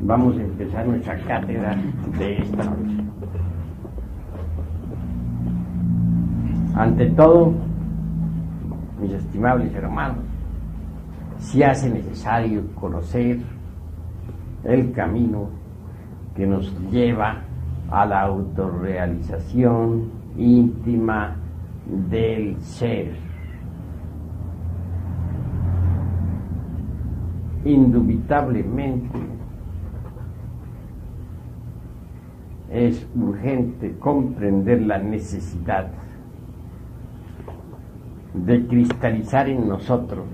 Vamos a empezar nuestra cátedra de esta noche. Ante todo, mis estimables hermanos, se hace necesario conocer el camino que nos lleva a la autorrealización íntima del ser. Indubitablemente es urgente comprender la necesidad de cristalizar en nosotros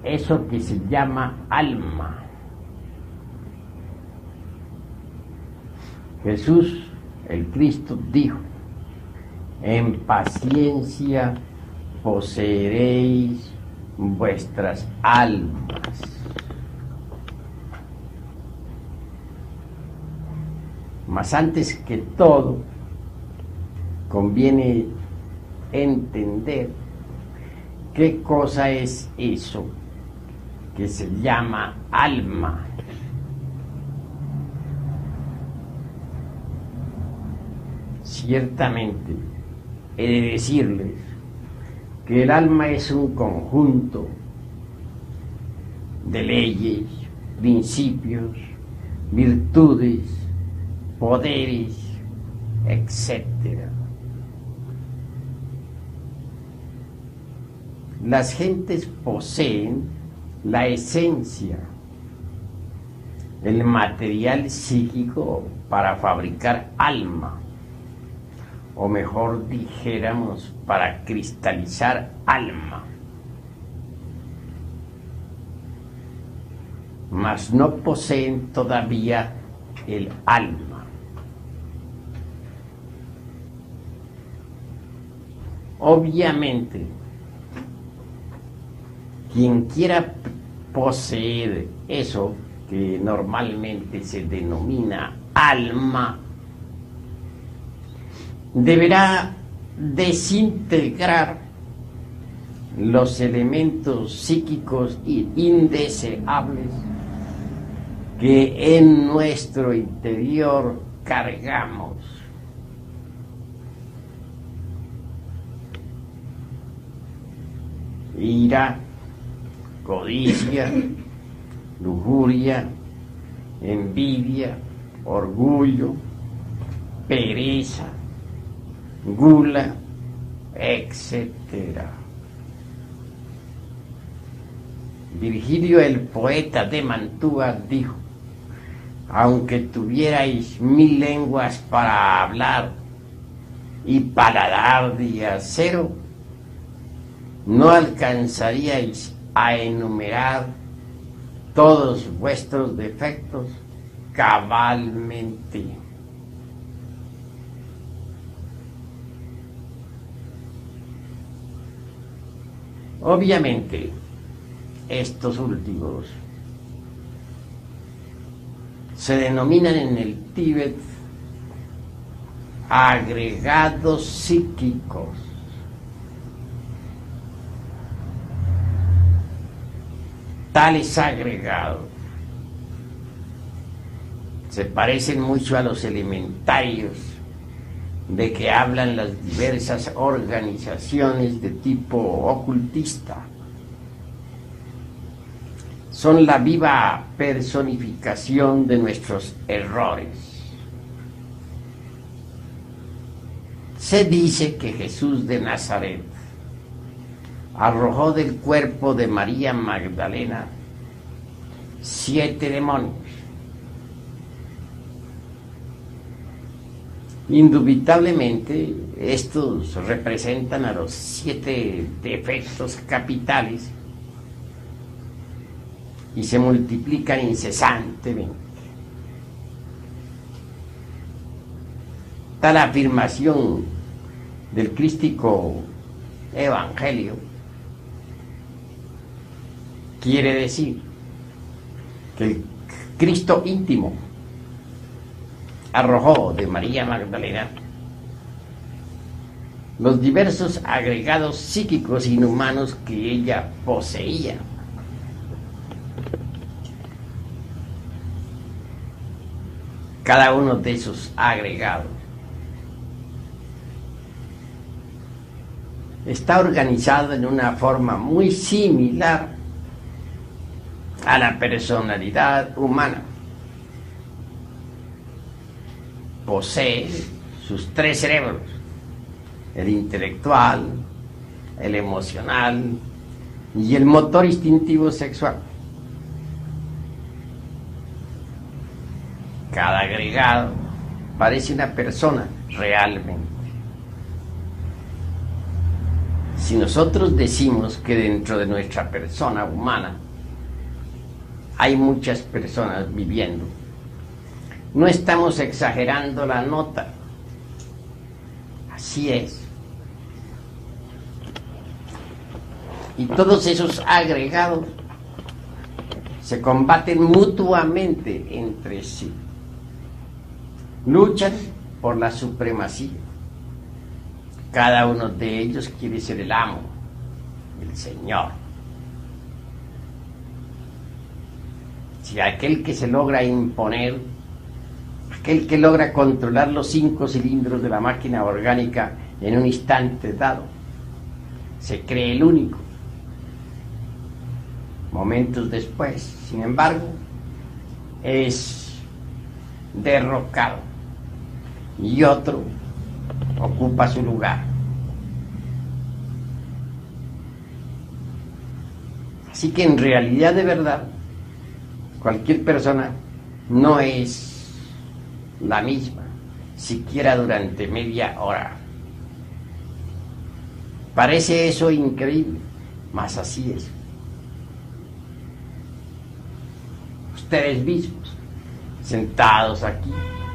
eso que se llama alma. Jesús, el Cristo, dijo: en paciencia poseeréis vuestras almas. Mas antes que todo, conviene entender qué cosa es eso que se llama alma. Ciertamente, he de decirles que el alma es un conjunto de leyes, principios, virtudes, poderes, etc. Las gentes poseen la esencia, el material psíquico para fabricar alma, o mejor dijéramos, para cristalizar alma. Mas no poseen todavía el alma. Obviamente, quien quiera poseer eso que normalmente se denomina alma, deberá desintegrar los elementos psíquicos indeseables que en nuestro interior cargamos. Ira, codicia, lujuria, envidia, orgullo, pereza, gula, etc. Virgilio, el poeta de Mantua, dijo: aunque tuvierais 1000 lenguas para hablar y paladar de acero, no alcanzaríais a enumerar todos vuestros defectos cabalmente. Obviamente, estos últimos se denominan en el Tíbet agregados psíquicos. Tales agregados se parecen mucho a los elementarios de que hablan las diversas organizaciones de tipo ocultista. Son la viva personificación de nuestros errores. Se dice que Jesús de Nazaret arrojó del cuerpo de María Magdalena 7 demonios. Indubitablemente, estos representan a los 7 defectos capitales y se multiplican incesantemente. Tal afirmación del crístico evangelio quiere decir que el Cristo íntimo arrojó de María Magdalena los diversos agregados psíquicos inhumanos que ella poseía. cada uno de esos agregados está organizado en una forma muy similar a la personalidad humana. Posee sus tres cerebros: el intelectual, el emocional y el motor instintivo sexual. Cada agregado parece una persona realmente. Si nosotros decimos que dentro de nuestra persona humana hay muchas personas viviendo, no estamos exagerando la nota. Así es. Y todos esos agregados se combaten mutuamente entre sí. Luchan por la supremacía. Cada uno de ellos quiere ser el amo, el señor. Si aquel que se logra imponer, aquel que logra controlar los 5 cilindros de la máquina orgánica en un instante dado, se cree el único. Momentos después, sin embargo, es derrocado y otro ocupa su lugar. Así que en realidad, de verdad, cualquier persona no es la misma, siquiera durante media hora. Parece eso increíble, mas así es. Ustedes mismos, sentados aquí,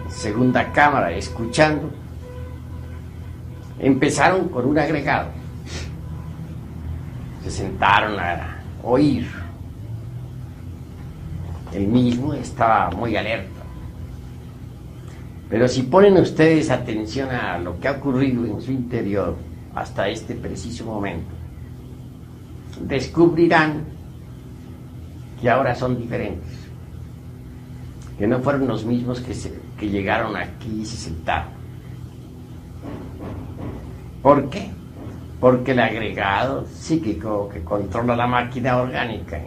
en segunda cámara, escuchando, empezaron con un agregado. Se sentaron a oír. El mismo estaba muy alerta. Pero si ponen ustedes atención a lo que ha ocurrido en su interior hasta este preciso momento, descubrirán que ahora son diferentes, que no fueron los mismos que llegaron aquí y se sentaron. ¿Por qué? Porque el agregado psíquico que controla la máquina orgánica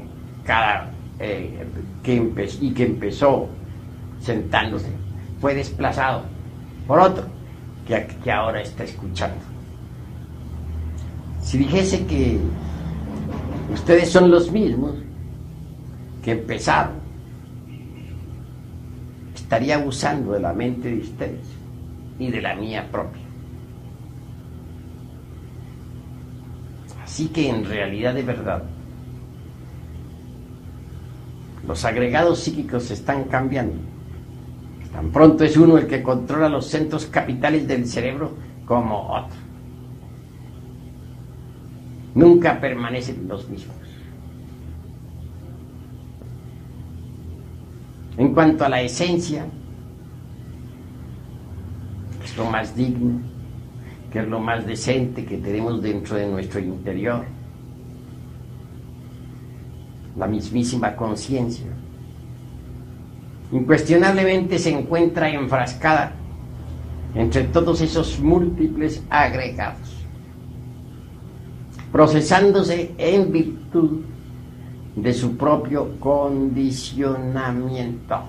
que empezó sentándose fue desplazado por otro que ahora está escuchando. Si dijese que ustedes son los mismos que empezaron, estaría abusando de la mente de ustedes y de la mía propia. Así que en realidad, de verdad, los agregados psíquicos se están cambiando. Tan pronto es uno el que controla los centros capitales del cerebro como otro. Nunca permanecen los mismos. En cuanto a la esencia, que es lo más digno, que es lo más decente que tenemos dentro de nuestro interior, la mismísima conciencia, incuestionablemente se encuentra enfrascada entre todos esos múltiples agregados, procesándose en virtud de su propio condicionamiento.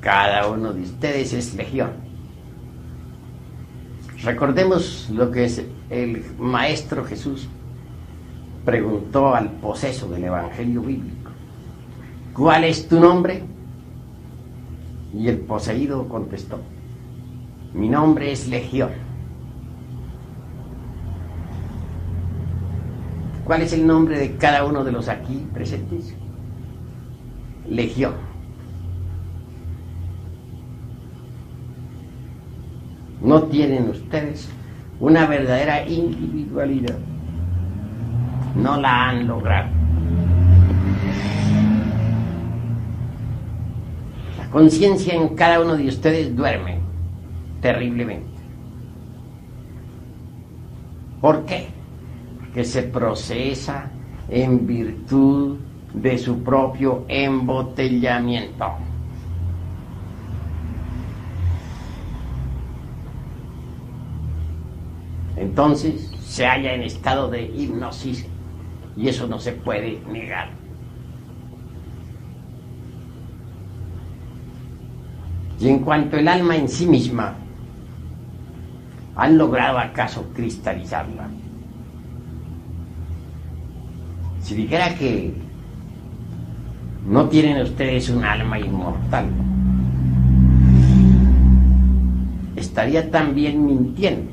Cada uno de ustedes es legión. Recordemos lo que el Maestro Jesús preguntó al poseso del Evangelio bíblico: ¿cuál es tu nombre? Y el poseído contestó: mi nombre es Legión. ¿Cuál es el nombre de cada uno de los aquí presentes? Legión. No tienen ustedes una verdadera individualidad. No la han logrado. La conciencia en cada uno de ustedes duerme terriblemente. ¿Por qué? Porque se procesa en virtud de su propio embotellamiento. Entonces se halla en estado de hipnosis y eso no se puede negar. Y en cuanto al alma en sí misma, ¿han logrado acaso cristalizarla? Si dijera que no tienen ustedes un alma inmortal, estaría también mintiendo,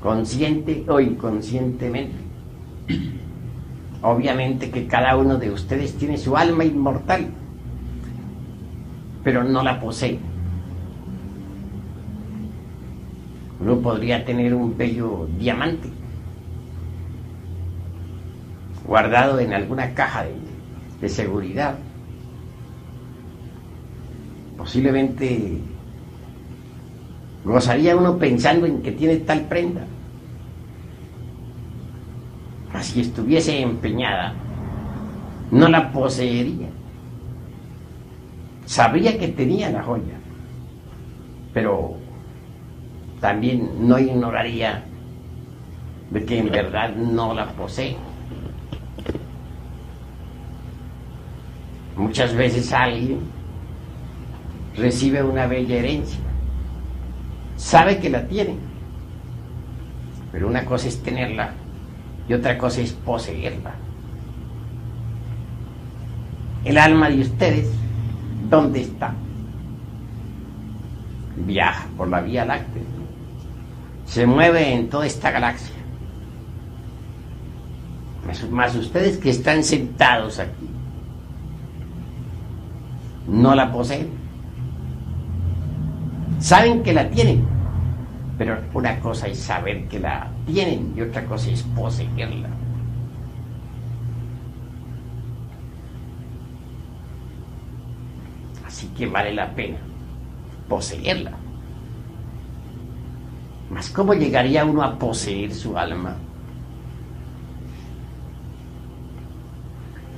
consciente o inconscientemente. Obviamente que cada uno de ustedes tiene su alma inmortal, pero no la posee. Uno podría tener un bello diamante guardado en alguna caja de seguridad. Posiblemente gozaría uno pensando en que tiene tal prenda. Si estuviese empeñada, no la poseería. Sabría que tenía la joya, pero también no ignoraría de que en verdad no la posee. Muchas veces alguien recibe una bella herencia, sabe que la tiene, pero una cosa es tenerla y otra cosa es poseerla. El alma de ustedes, ¿dónde está? Viaja por la Vía Láctea, se mueve en toda esta galaxia. Más ustedes que están sentados aquí, no la poseen. Saben que la tienen, pero una cosa es saber que la tienen y otra cosa es poseerla. Así que vale la pena poseerla. Mas ¿cómo llegaría uno a poseer su alma?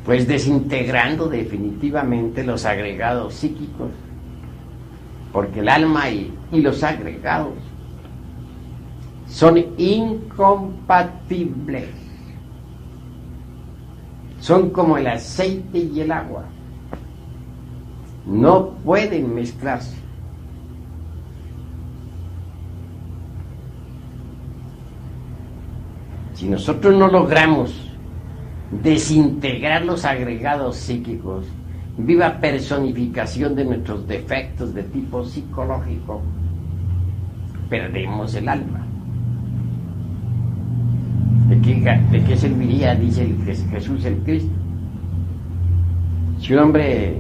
Pues desintegrando definitivamente los agregados psíquicos, porque el alma y los agregados son incompatibles. Son como el aceite y el agua. No pueden mezclarse. Si nosotros no logramos desintegrar los agregados psíquicos, viva personificación de nuestros defectos de tipo psicológico, perdemos el alma. ¿De qué serviría, dice Jesús el Cristo? Si un hombre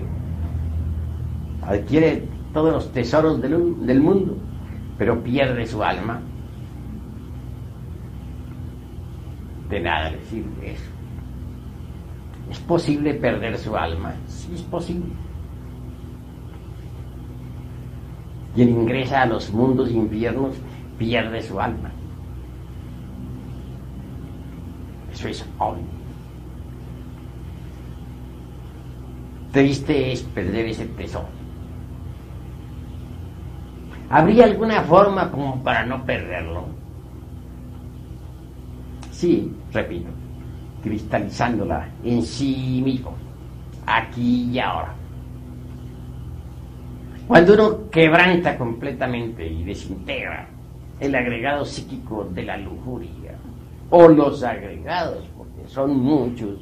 adquiere todos los tesoros del mundo, pero pierde su alma, de nada le sirve eso. ¿Es posible perder su alma? Sí, es posible. Quien ingresa a los mundos infiernos pierde su alma. Eso es obvio. Triste es perder ese tesoro. ¿Habría alguna forma como para no perderlo? Sí, repito, cristalizándola en sí mismo, aquí y ahora. Cuando uno quebranta completamente y desintegra el agregado psíquico de la lujuria, o los agregados, porque son muchos,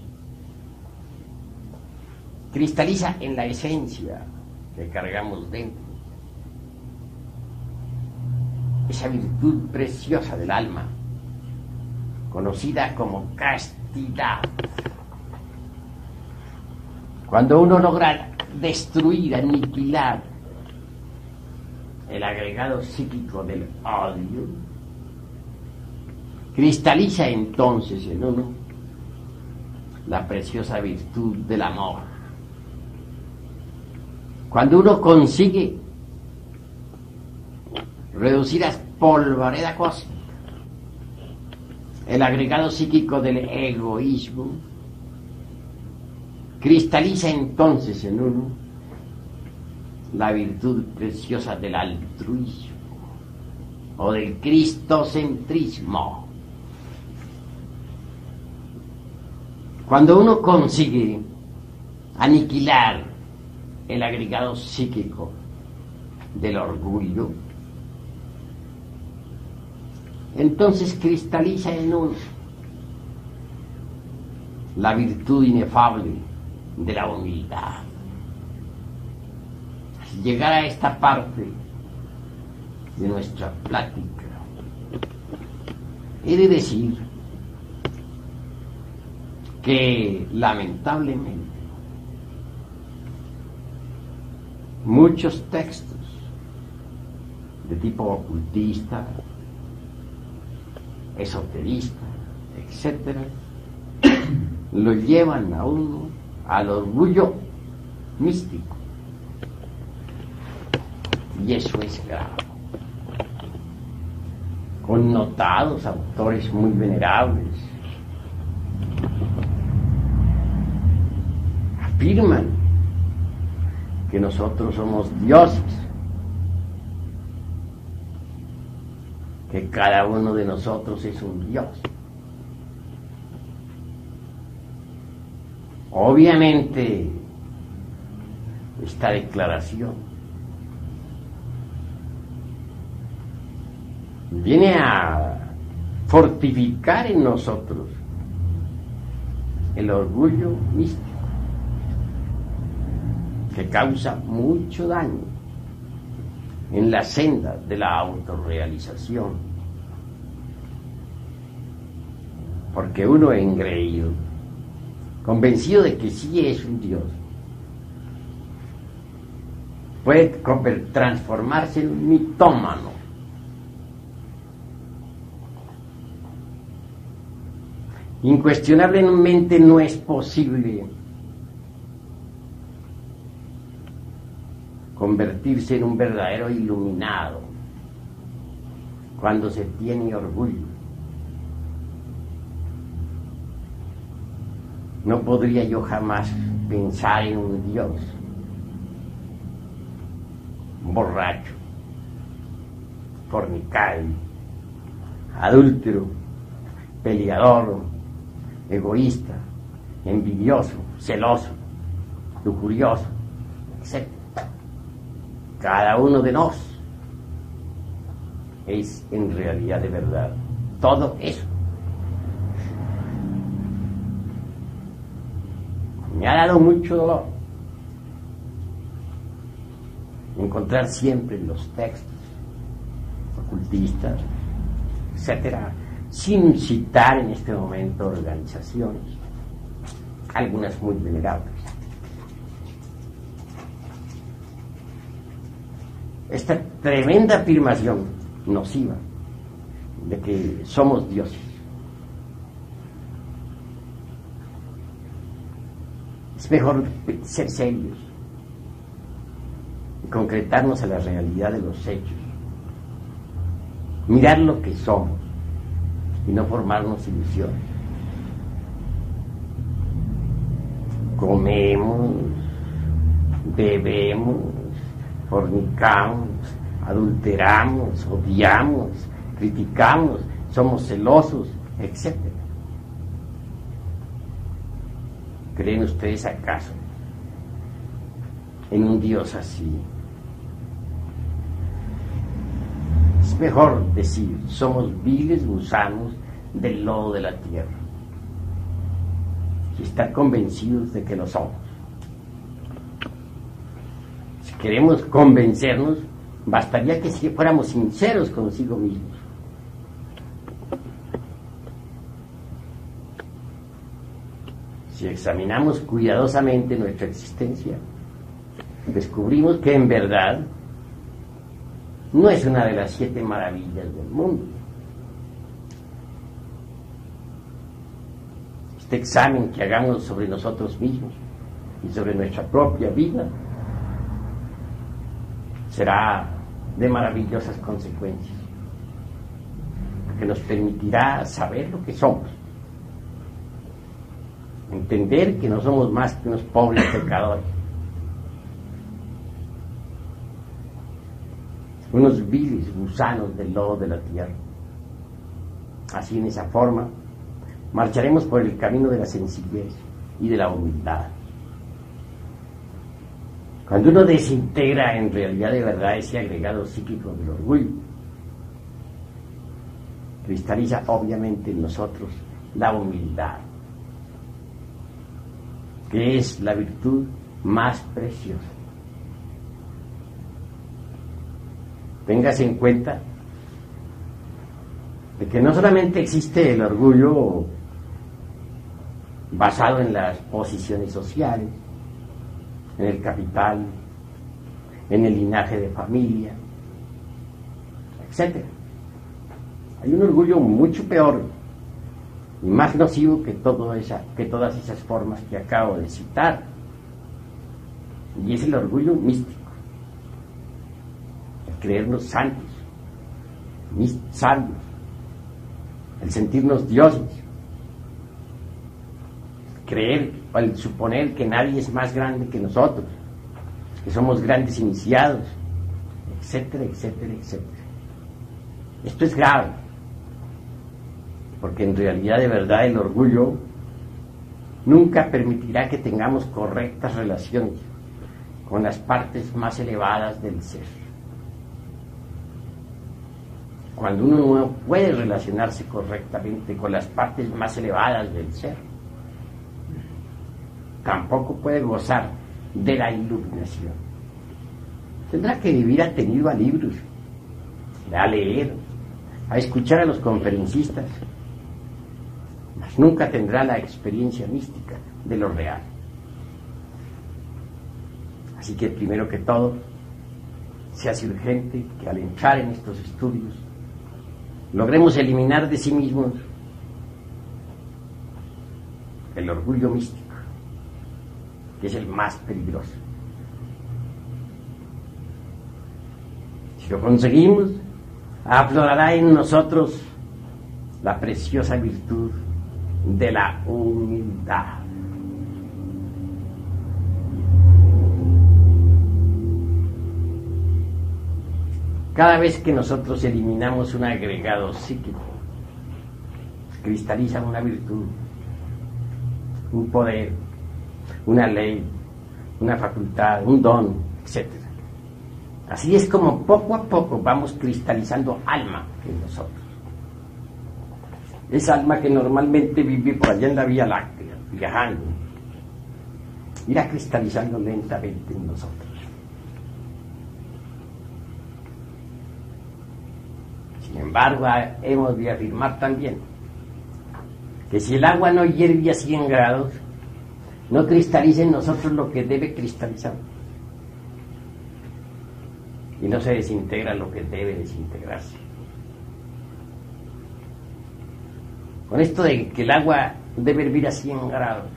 cristaliza en la esencia que cargamos dentro, esa virtud preciosa del alma, conocida como castidad. Cuando uno logra destruir, aniquilar el agregado psíquico del odio, cristaliza entonces en uno la preciosa virtud del amor. Cuando uno consigue reducir a polvareda cósmica el agregado psíquico del egoísmo, Cristaliza entonces en uno la virtud preciosa del altruismo o del cristocentrismo. Cuando uno consigue aniquilar el agregado psíquico del orgullo, entonces cristaliza en uno la virtud inefable de la humildad. Al llegar a esta parte de nuestra plática, he de decir que lamentablemente muchos textos de tipo ocultista, esoterista, etcétera, lo llevan a uno al orgullo místico, y eso es grave. Connotados autores muy venerables afirman que nosotros somos dioses, que cada uno de nosotros es un dios. Obviamente, esta declaración viene a fortificar en nosotros el orgullo místico, que causa mucho daño en la senda de la autorrealización, porque uno engreído, convencido de que sí es un Dios, puede transformarse en un mitómano. Incuestionablemente no es posible convertirse en un verdadero iluminado cuando se tiene orgullo. No podría yo jamás pensar en un Dios borracho, fornicario, adúltero, peleador, egoísta, envidioso, celoso, lujurioso, etc. Cada uno de nos es en realidad de verdad todo eso. Me ha dado mucho dolor encontrar siempre en los textos ocultistas, etcétera, sin citar en este momento organizaciones, algunas muy venerables, esta tremenda afirmación nociva de que somos dioses. Es mejor ser serios y concretarnos a la realidad de los hechos, mirar lo que somos y no formarnos ilusiones. Comemos, bebemos, fornicamos, adulteramos, odiamos, criticamos, somos celosos, etc. ¿Creen ustedes acaso en un Dios así? Es mejor decir, somos viles gusanos del lodo de la tierra, y estar convencidos de que lo somos. Si queremos convencernos, bastaría que fuéramos sinceros consigo mismos. Si examinamos cuidadosamente nuestra existencia, descubrimos que en verdad no es una de las 7 maravillas del mundo. Este examen que hagamos sobre nosotros mismos y sobre nuestra propia vida será de maravillosas consecuencias, que nos permitirá saber lo que somos Entender que no somos más que unos pobres pecadores, unos viles gusanos del lodo de la tierra. Así, en esa forma, marcharemos por el camino de la sencillez y de la humildad. Cuando uno desintegra en realidad de verdad ese agregado psíquico del orgullo, cristaliza obviamente en nosotros la humildad, que es la virtud más preciosa. Téngase en cuenta de que no solamente existe el orgullo basado en las posiciones sociales, en el capital, en el linaje de familia, etc. Hay un orgullo mucho peor y más nocivo que todas esas formas que acabo de citar, y es el orgullo místico, el creernos santos, sabios, el sentirnos dioses, creer o el suponer que nadie es más grande que nosotros, que somos grandes iniciados, etcétera, etcétera, etcétera. Esto es grave, porque en realidad de verdad el orgullo nunca permitirá que tengamos correctas relaciones con las partes más elevadas del ser. Cuando uno no puede relacionarse correctamente con las partes más elevadas del ser, tampoco puede gozar de la iluminación. Tendrá que vivir atenido a libros, a leer, a escuchar a los conferencistas, mas nunca tendrá la experiencia mística de lo real. Así que primero que todo, se hace urgente que al entrar en estos estudios logremos eliminar de sí mismos el orgullo místico, que es el más peligroso. Si lo conseguimos, aflorará en nosotros la preciosa virtud de la humildad. Cada vez que nosotros eliminamos un agregado psíquico, cristaliza una virtud, un poder, una ley, una facultad, un don, etc. Así es como poco a poco vamos cristalizando alma en nosotros. Esa alma que normalmente vive por allá en la Vía Láctea, viajando, irá cristalizando lentamente en nosotros. Sin embargo, hemos de afirmar también que si el agua no hierve a 100 grados, no cristaliza en nosotros lo que debe cristalizar. Y no se desintegra lo que debe desintegrarse. Con esto de que el agua debe hervir a 100 grados,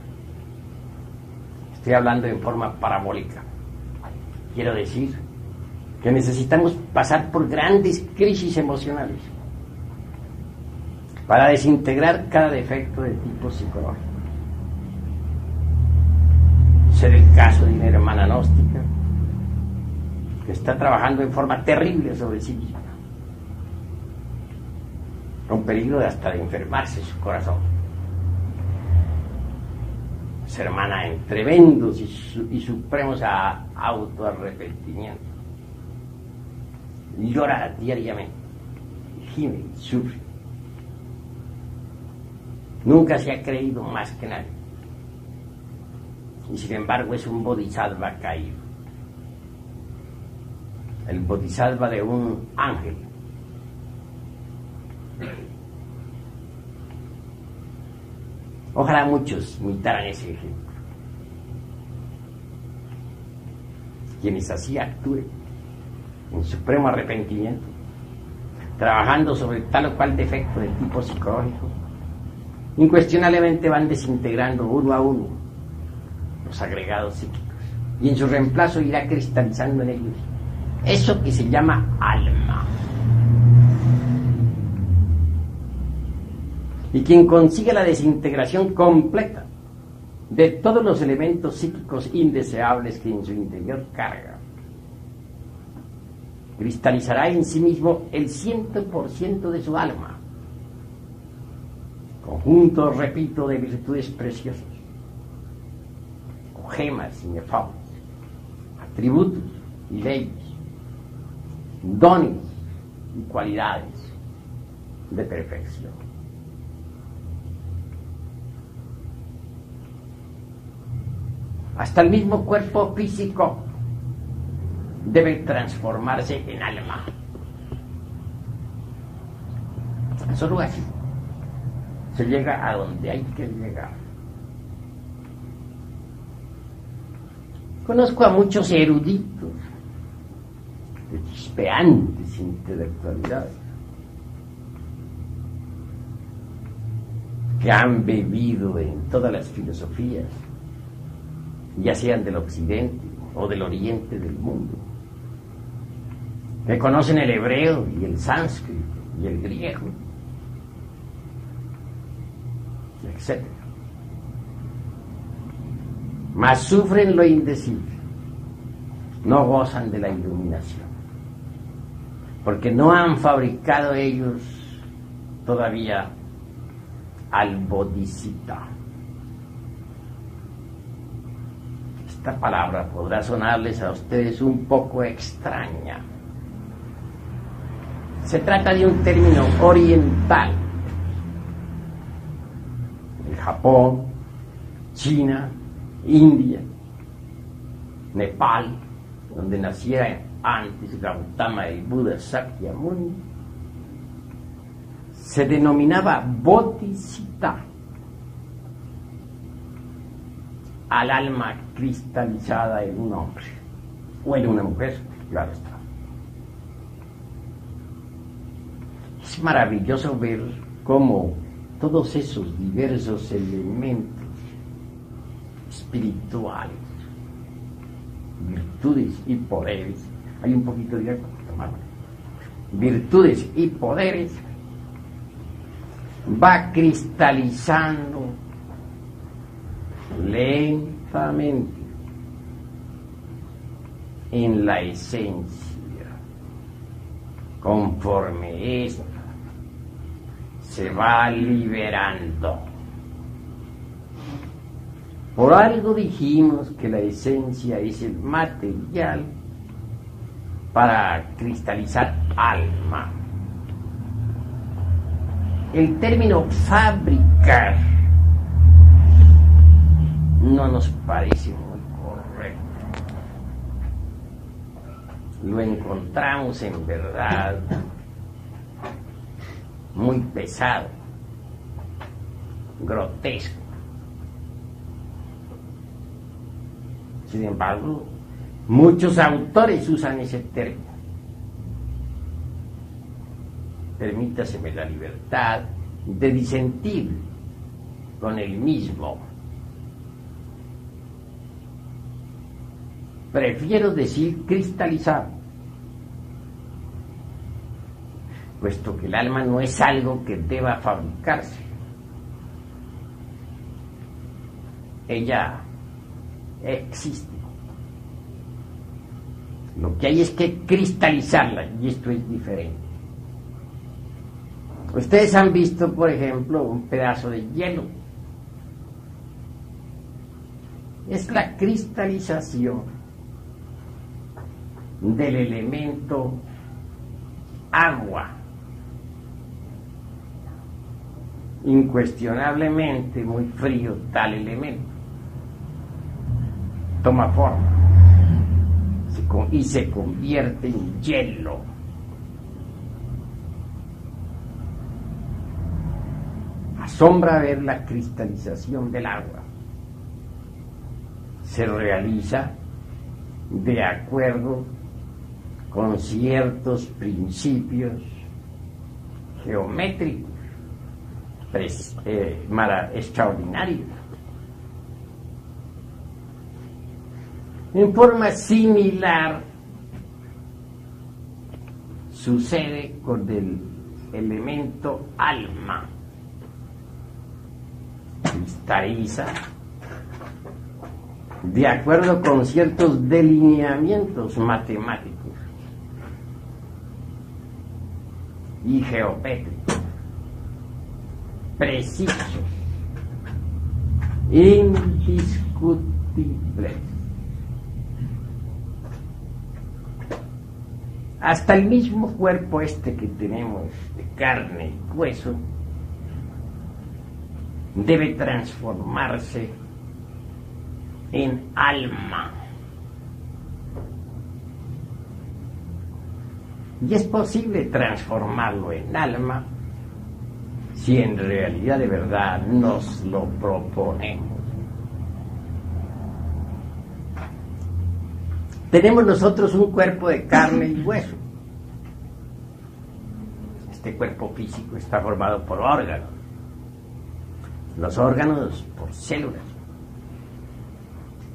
estoy hablando en forma parabólica. Quiero decir que necesitamos pasar por grandes crisis emocionales para desintegrar cada defecto de tipo psicológico. Ser el caso de una hermana gnóstica que está trabajando en forma terrible sobre sí misma, con peligro hasta de enfermarse su corazón. Es hermana en tremendos y supremos autoarrepentimientos. Llora diariamente, gime, sufre. Nunca se ha creído más que nadie. Y sin embargo es un bodhisattva caído. El bodhisattva de un ángel. Ojalá muchos imitaran ese ejemplo. Quienes así actúen en supremo arrepentimiento, trabajando sobre tal o cual defecto de tipo psicológico, incuestionablemente van desintegrando uno a uno los agregados psíquicos, y en su reemplazo irá cristalizando en ellos eso que se llama alma. Y quien consiga la desintegración completa de todos los elementos psíquicos indeseables que en su interior carga. Cristalizará en sí mismo el 100% de su alma, conjunto, repito, de virtudes preciosas, o gemas inefables, atributos y leyes, dones y cualidades de perfección. Hasta el mismo cuerpo físico debe transformarse en alma. Solo así se llega a donde hay que llegar. Conozco a muchos eruditos de chispeantes intelectualidades que han bebido en todas las filosofías, ya sean del occidente o del oriente del mundo, que conocen el hebreo y el sánscrito y el griego, etc. Mas sufren lo indecible, no gozan de la iluminación, porque no han fabricado ellos todavía al Bodhisattva. Esta palabra podrá sonarles a ustedes un poco extraña. Se trata de un término oriental. En Japón, China, India, Nepal, donde naciera antes Gautama y Buda Sakyamuni, se denominaba Bodhisattva al alma cristalizada en un hombre o en una mujer, claro está. Es maravilloso ver cómo todos esos diversos elementos espirituales, virtudes y poderes, hay un poquito de agua, tomarlo, virtudes y poderes, va cristalizando lentamente en la esencia, conforme esta se va liberando. Por algo dijimos que la esencia es el material para cristalizar alma. El término fabricar no nos parece muy correcto. Lo encontramos en verdad muy pesado, grotesco. Sin embargo, muchos autores usan ese término. Permítaseme la libertad de disentir con el mismo. Prefiero decir cristalizar, puesto que el alma no es algo que deba fabricarse. Ella existe. Lo que hay es que cristalizarla, y esto es diferente. Ustedes han visto, por ejemplo, un pedazo de hielo. Es la cristalización del elemento agua. Incuestionablemente muy frío tal elemento. Toma forma y se convierte en hielo. Asombra ver la cristalización del agua. Se realiza de acuerdo con ciertos principios geométricos extraordinarios. En forma similar sucede con el elemento alma. Cristaliza de acuerdo con ciertos delineamientos matemáticos y geométricos precisos, indiscutibles. Hasta el mismo cuerpo este que tenemos de carne y hueso debe transformarse en alma. Y es posible transformarlo en alma si en realidad de verdad nos lo proponemos. Tenemos nosotros un cuerpo de carne y hueso. Este cuerpo físico está formado por órganos. Los órganos por células.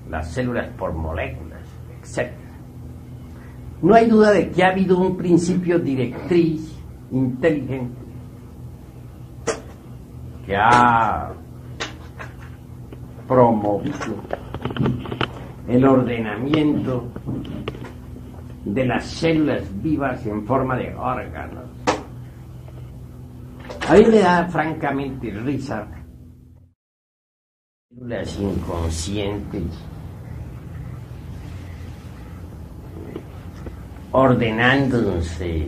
Las células por moléculas, etc. No hay duda de que ha habido un principio directriz inteligente que ha promovido el ordenamiento de las células vivas en forma de órganos. A mí me da francamente risa células inconscientes ordenándose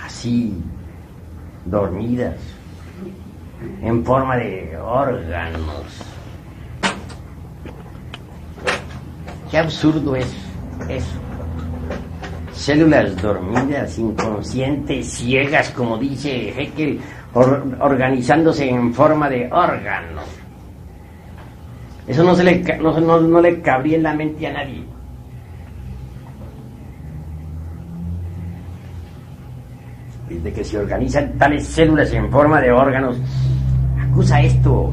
así, dormidas, en forma de órganos. Qué absurdo es eso. Células dormidas, inconscientes, ciegas, como dice Haeckel, organizándose en forma de órganos. Eso no le cabría en la mente a nadie. Desde que se organizan tales células en forma de órganos, acusa esto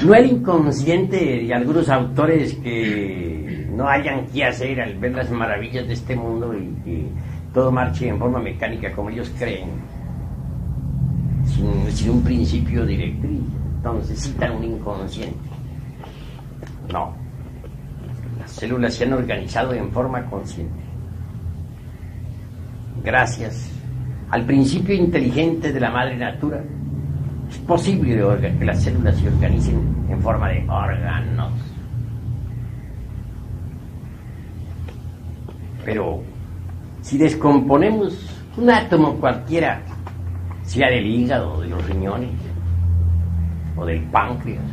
no el inconsciente de algunos autores que no hayan qué hacer al ver las maravillas de este mundo y que todo marche en forma mecánica como ellos creen, sin un principio directriz. Entonces citan un inconsciente. No, las células se han organizado en forma consciente gracias al principio inteligente de la madre natura. Es posible que las células se organicen en forma de órganos. Pero si descomponemos un átomo cualquiera, sea del hígado, de los riñones o del páncreas,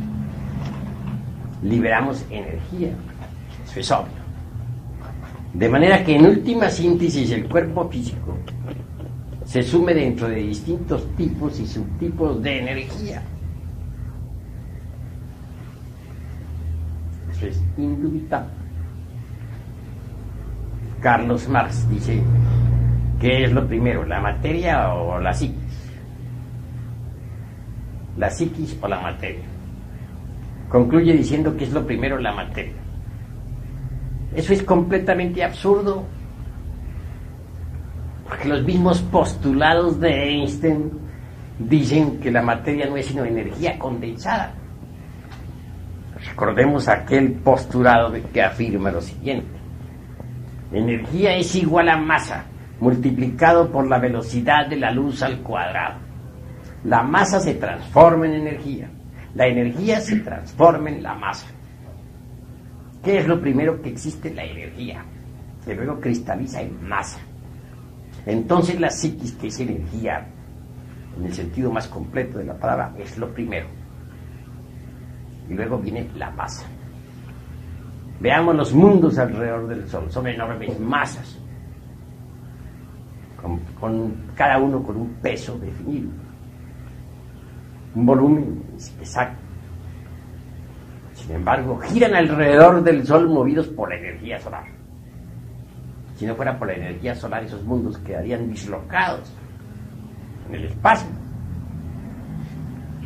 liberamos energía. Eso es obvio. De manera que en última síntesis el cuerpo físico se sume dentro de distintos tipos y subtipos de energía. Eso es indubitable. Carlos Marx dice, ¿qué es lo primero, la materia o la psiquis? La psiquis o la materia. Concluye diciendo que es lo primero, la materia. Eso es completamente absurdo, porque los mismos postulados de Einstein dicen que la materia no es sino energía condensada. Recordemos aquel postulado que afirma lo siguiente: energía es igual a masa multiplicado por la velocidad de la luz al cuadrado. La masa se transforma en energía, la energía se transforma en la masa. ¿Qué es lo primero que existe? La energía, que luego cristaliza en masa. Entonces la psiquis, que es energía en el sentido más completo de la palabra, es lo primero. Y luego viene la masa. Veamos los mundos alrededor del Sol, son enormes masas, con cada uno con un peso definido, un volumen exacto. Sin embargo, giran alrededor del Sol movidos por la energía solar. Si no fuera por la energía solar, esos mundos quedarían dislocados en el espacio.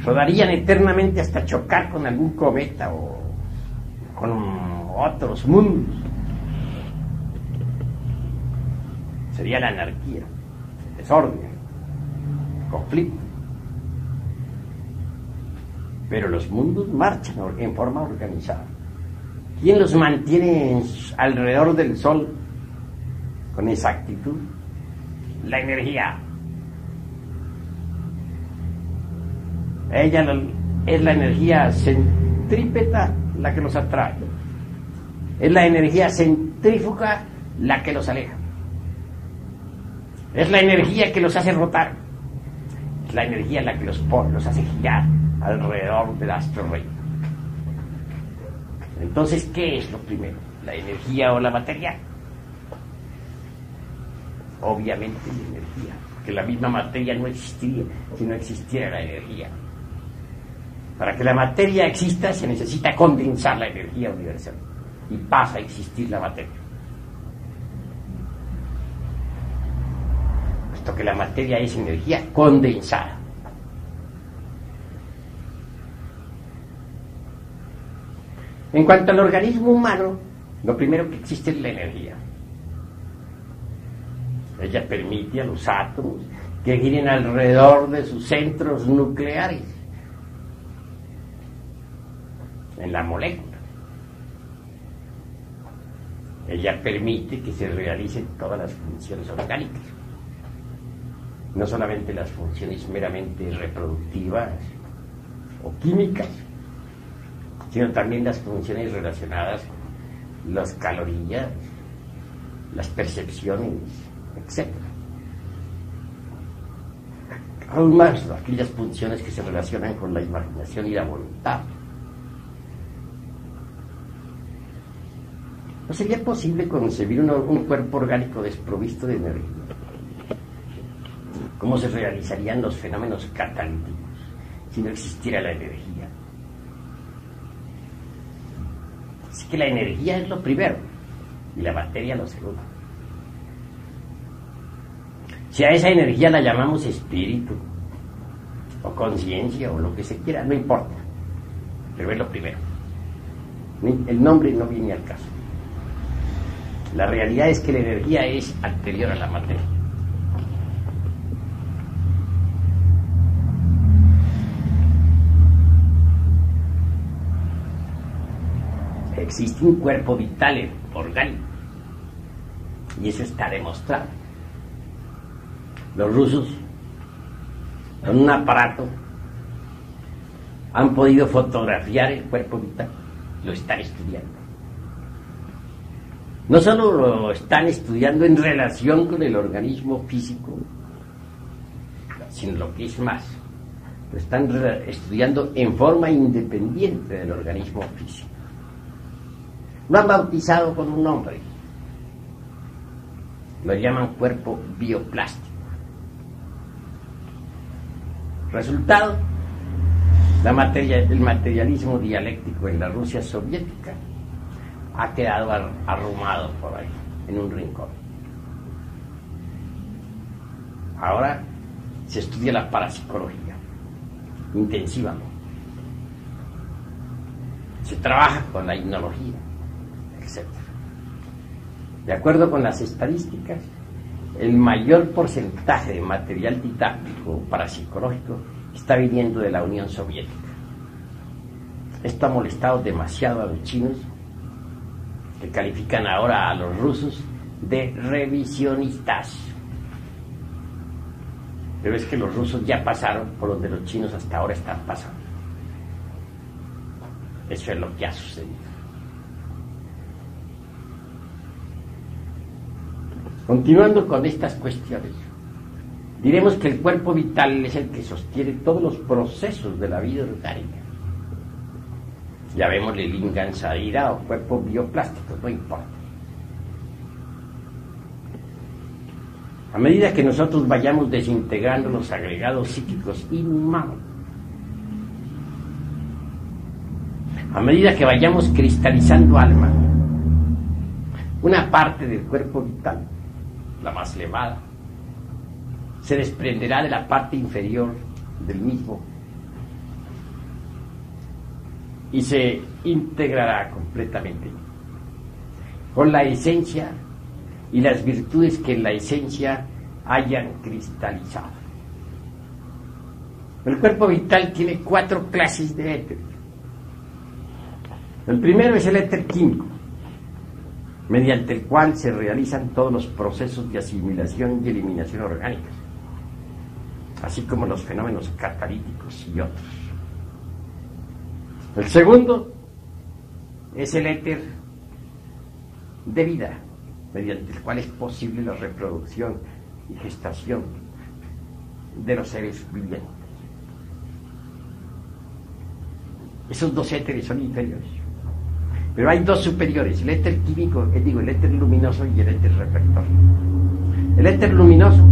Rodarían eternamente hasta chocar con algún cometa o con otros mundos. Sería la anarquía, el desorden, el conflicto. pero los mundos marchan en forma organizada. ¿Quién los mantiene alrededor del Sol con exactitud? La energía. Ella es la energía centrípeta la que los atrae. Es la energía centrífuga la que los aleja. Es la energía que los hace rotar. Es la energía la que los hace girar alrededor del astro rey. Entonces, ¿qué es lo primero? ¿La energía o la materia? Obviamente la energía, porque la misma materia no existiría si no existiera la energía. Para que la materia exista se necesita condensar la energía universal y pasa a existir la materia. Puesto que la materia es energía condensada. En cuanto al organismo humano, lo primero que existe es la energía. Ella permite a los átomos que giren alrededor de sus centros nucleares en la molécula. Ella permite que se realicen todas las funciones orgánicas, no solamente las funciones meramente reproductivas o químicas, sino también las funciones relacionadas con las calorías, las percepciones, etc. Aún más aquellas funciones que se relacionan con la imaginación y la voluntad. ¿No sería posible concebir un cuerpo orgánico desprovisto de energía? ¿Cómo se realizarían los fenómenos catalíticos si no existiera la energía? Así que la energía es lo primero y la materia lo segundo. Si a esa energía la llamamos espíritu o conciencia o lo que se quiera, no importa, pero es lo primero. El nombre no viene al caso. La realidad es que la energía es anterior a la materia. Existe un cuerpo vital orgánico y eso está demostrado. Los rusos, con un aparato, han podido fotografiar el cuerpo vital, lo están estudiando. No solo lo están estudiando en relación con el organismo físico, sino lo que es más, lo están estudiando en forma independiente del organismo físico. Lo han bautizado con un nombre, lo llaman cuerpo bioplástico. Resultado, el materialismo dialéctico en la Rusia soviética ha quedado arrumado por ahí, en un rincón. Ahora se estudia la parapsicología intensivamente. Se trabaja con la hipnología, etc. De acuerdo con las estadísticas, el mayor porcentaje de material didáctico parapsicológico está viniendo de la Unión Soviética. Esto ha molestado demasiado a los chinos, que califican ahora a los rusos de revisionistas. Pero es que los rusos ya pasaron por donde los chinos hasta ahora están pasando. Eso es lo que ha sucedido. Continuando con estas cuestiones, diremos que el cuerpo vital es el que sostiene todos los procesos de la vida orgánica. Llamémosle lingam sarira o cuerpo bioplástico, no importa. A medida que nosotros vayamos desintegrando los agregados psíquicos inhumanos, a medida que vayamos cristalizando alma, una parte del cuerpo vital, la más elevada, se desprenderá de la parte inferior del mismo y se integrará completamente con la esencia y las virtudes que en la esencia hayan cristalizado. El cuerpo vital tiene 4 clases de éter. El primero es el éter químico, mediante el cual se realizan todos los procesos de asimilación y eliminación orgánicas, así como los fenómenos catalíticos y otros. El segundo es el éter de vida, mediante el cual es posible la reproducción y gestación de los seres vivientes. Esos 2 éteres son inferiores, pero hay 2 superiores, el éter químico, el éter luminoso y el éter reflector. El éter luminoso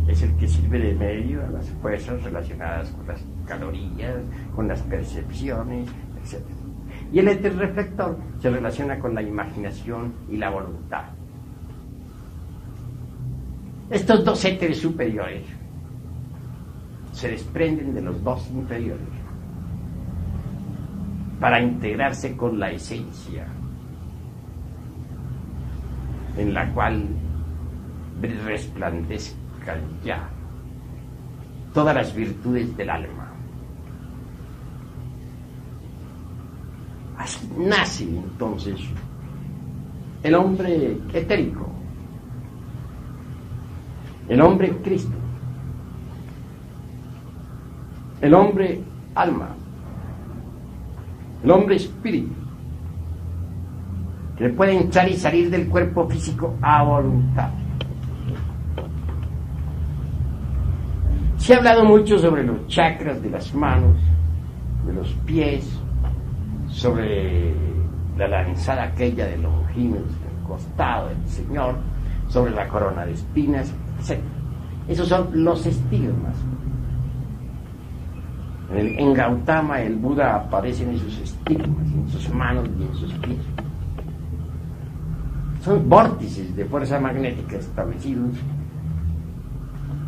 es el que sirve de medio a las fuerzas relacionadas con las calorías, con las percepciones, etc. Y el éter reflector se relaciona con la imaginación y la voluntad. Estos 2 éteres superiores se desprenden de los 2 inferiores para integrarse con la esencia, en la cual resplandezcan ya todas las virtudes del alma. Así nace entonces el hombre etérico, el hombre Cristo, el hombre alma, el hombre espíritu, que puede entrar y salir del cuerpo físico a voluntad. Se ha hablado mucho sobre los chakras de las manos, de los pies, sobre la lanzada aquella de Longinos del costado del Señor, sobre la corona de espinas, etc. Esos son los estigmas. En Gautama el Buda aparece en esos estigmas, en sus manos y en sus pies. Son vórtices de fuerza magnética establecidos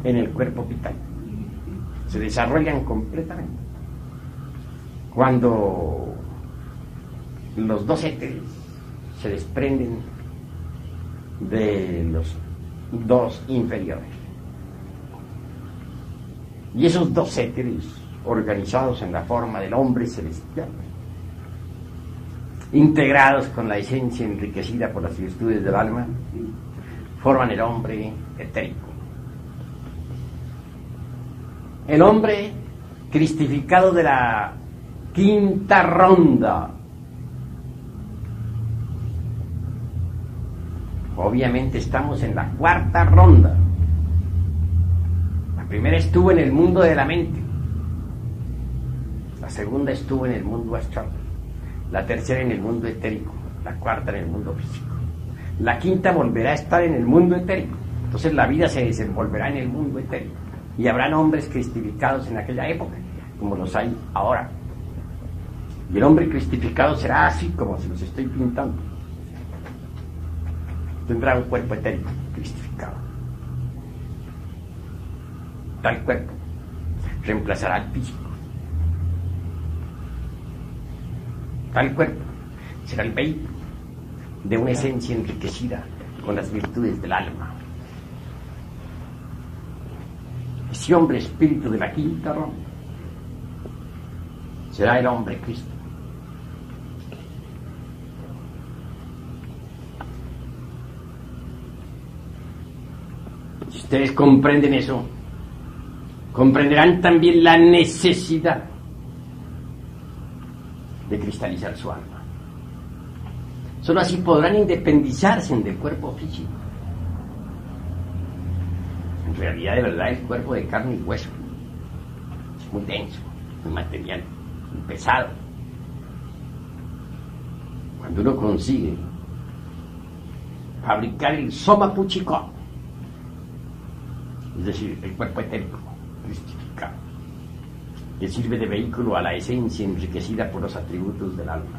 en el cuerpo vital. Se desarrollan completamente cuando los 2 éteres se desprenden de los 2 inferiores. Y esos 2 éteres, organizados en la forma del hombre celestial, integrados con la esencia enriquecida por las virtudes del alma, forman el hombre etérico. El hombre cristificado de la 5ª ronda. Obviamente estamos en la 4ª ronda. La primera estuvo en el mundo de la mente, la segunda estuvo en el mundo astral, la tercera en el mundo etérico, la 4ª en el mundo físico, la 5ª volverá a estar en el mundo etérico. Entonces la vida se desenvolverá en el mundo etérico y habrán hombres cristificados en aquella época como los hay ahora, y el hombre cristificado será así como se los estoy pintando. Tendrá un cuerpo etérico cristificado. Tal cuerpo reemplazará al físico. Tal cuerpo será el vehículo de una esencia enriquecida con las virtudes del alma. Ese hombre espíritu de la 5ª ronda será el hombre Cristo. Si ustedes comprenden eso, comprenderán también la necesidad de cristalizar su alma. Solo así podrán independizarse del cuerpo físico. En realidad, de verdad, el cuerpo de carne y hueso es muy denso, muy material, muy pesado. Cuando uno consigue fabricar el Soma Puchikó, es decir, el cuerpo etérico cristificado, que sirve de vehículo a la esencia enriquecida por los atributos del alma,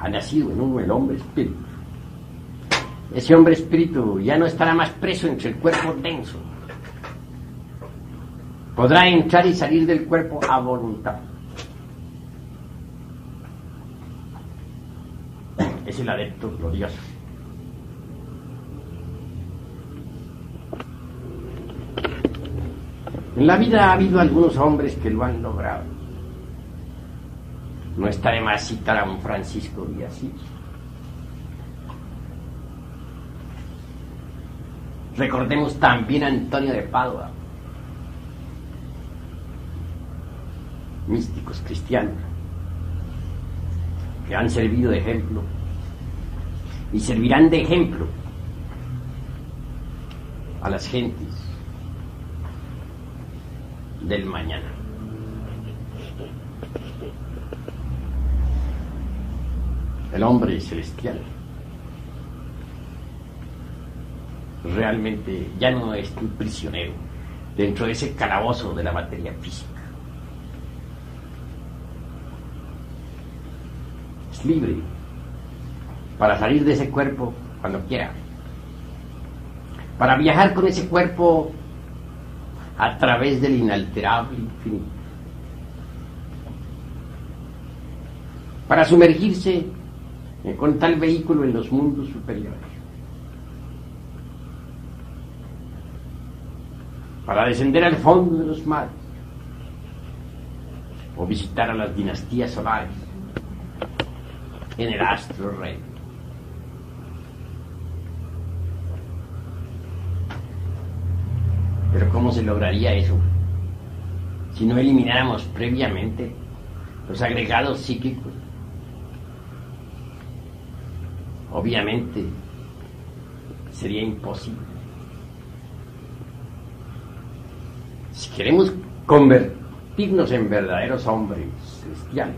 ha nacido en uno el hombre espíritu. Ese hombre espíritu ya no estará más preso entre el cuerpo denso. Podrá entrar y salir del cuerpo a voluntad. Es el adepto glorioso. En la vida ha habido algunos hombres que lo han logrado. No está de más citar a un Francisco de Asís. Recordemos también a Antonio de Padua, místicos cristianos que han servido de ejemplo y servirán de ejemplo a las gentes del mañana. El hombre celestial realmente ya no es un prisionero dentro de ese calabozo de la materia física. Es libre para salir de ese cuerpo cuando quiera, para viajar con ese cuerpo a través del inalterable infinito, para sumergirse con tal vehículo en los mundos superiores, para descender al fondo de los mares o visitar a las dinastías solares en el astro rey. Pero ¿cómo se lograría eso si no elimináramos previamente los agregados psíquicos? Obviamente sería imposible. Si queremos convertirnos en verdaderos hombres celestiales,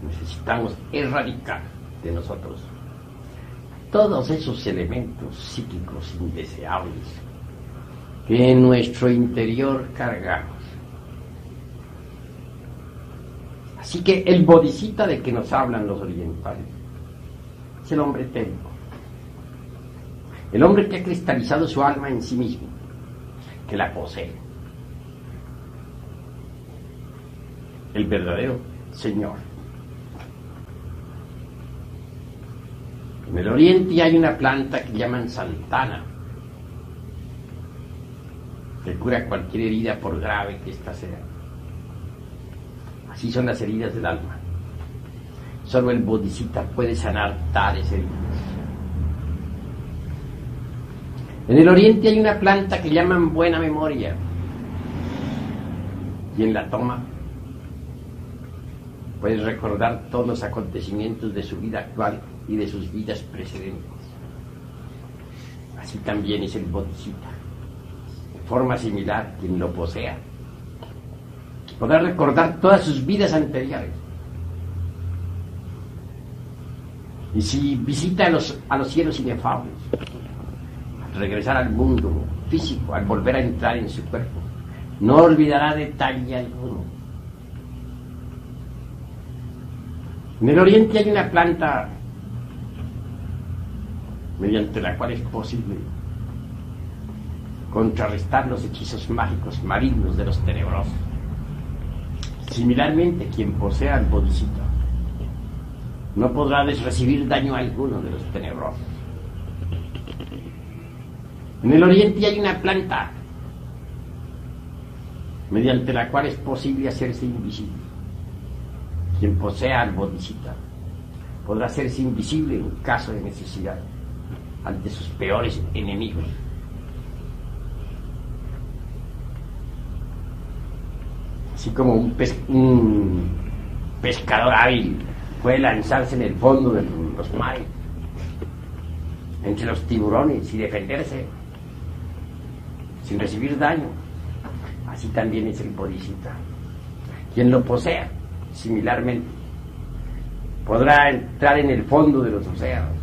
necesitamos erradicar de nosotros todos esos elementos psíquicos indeseables que en nuestro interior cargamos. Así que el bodhisattva de que nos hablan los orientales es el hombre técnico, el hombre que ha cristalizado su alma en sí mismo, que la posee, el verdadero Señor. En el oriente hay una planta que llaman santana, que cura cualquier herida por grave que ésta sea. Así son las heridas del alma. Solo el bodhisattva puede sanar tales heridas. En el oriente hay una planta que llaman buena memoria. Quien la toma puede recordar todos los acontecimientos de su vida actual y de sus vidas precedentes. Así también es el bodhisattva. De forma similar, quien lo posea podrá recordar todas sus vidas anteriores. Y si visita a los cielos inefables, al regresar al mundo físico, al volver a entrar en su cuerpo, no olvidará detalle alguno. En el oriente hay una planta mediante la cual es posible contrarrestar los hechizos mágicos malignos de los tenebrosos. Similarmente, quien posea al bodhisattva no podrá recibir daño alguno de los tenebrosos. En el oriente hay una planta mediante la cual es posible hacerse invisible. Quien posea al bodhisattva podrá hacerse invisible en caso de necesidad ante sus peores enemigos. Así como un pescador hábil puede lanzarse en el fondo de los mares, entre los tiburones, y defenderse sin recibir daño, así también es el bodhisattva. Quien lo posea, similarmente, podrá entrar en el fondo de los océanos,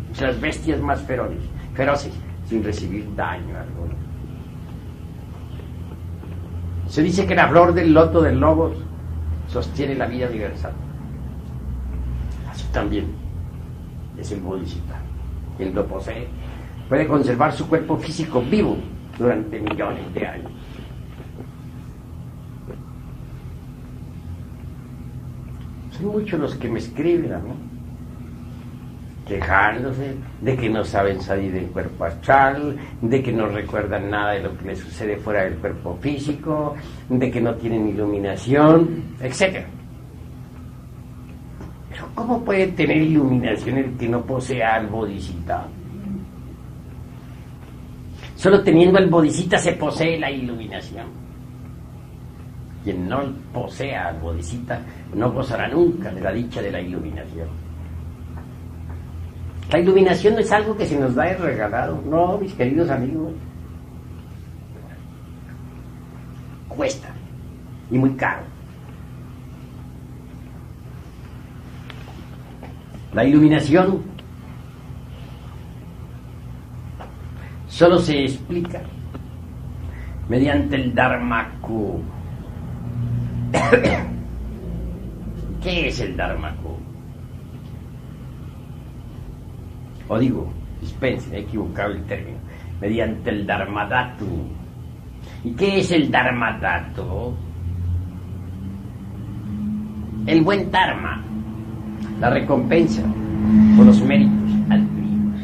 entre las bestias más feroces, sin recibir daño alguno. Se dice que la flor del loto del logos sostiene la vida universal. Así también es el bodhisattva. Quien lo posee puede conservar su cuerpo físico vivo durante millones de años. Son muchos los que me escriben a mí quejándose de que no saben salir del cuerpo astral, de que no recuerdan nada de lo que les sucede fuera del cuerpo físico, de que no tienen iluminación, etc. Pero ¿cómo puede tener iluminación el que no posea al Bodhisattva? Solo teniendo al Bodhisattva se posee la iluminación. Quien no posea al Bodhisattva no gozará nunca de la dicha de la iluminación. La iluminación no es algo que se nos da de regalado, no, mis queridos amigos. Cuesta, y muy caro. La iluminación solo se explica mediante el Dharmakku. ¿Qué es el Dharmakku? O digo, dispensen, he equivocado el término, mediante el Dharmadhatu. ¿Y qué es el Dharmadhatu? El buen Dharma, la recompensa por los méritos adquiridos.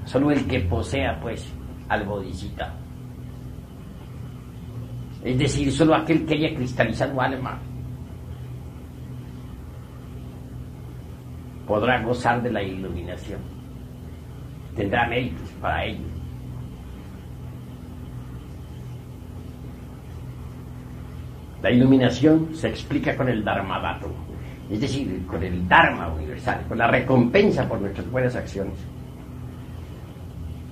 Solo el que posea, pues, al Bodhisattva, es decir, solo aquel que haya cristalizado alma, podrá gozar de la iluminación, tendrá méritos para ello. La iluminación se explica con el Dharmadhatu, es decir, con el Dharma universal, con la recompensa por nuestras buenas acciones.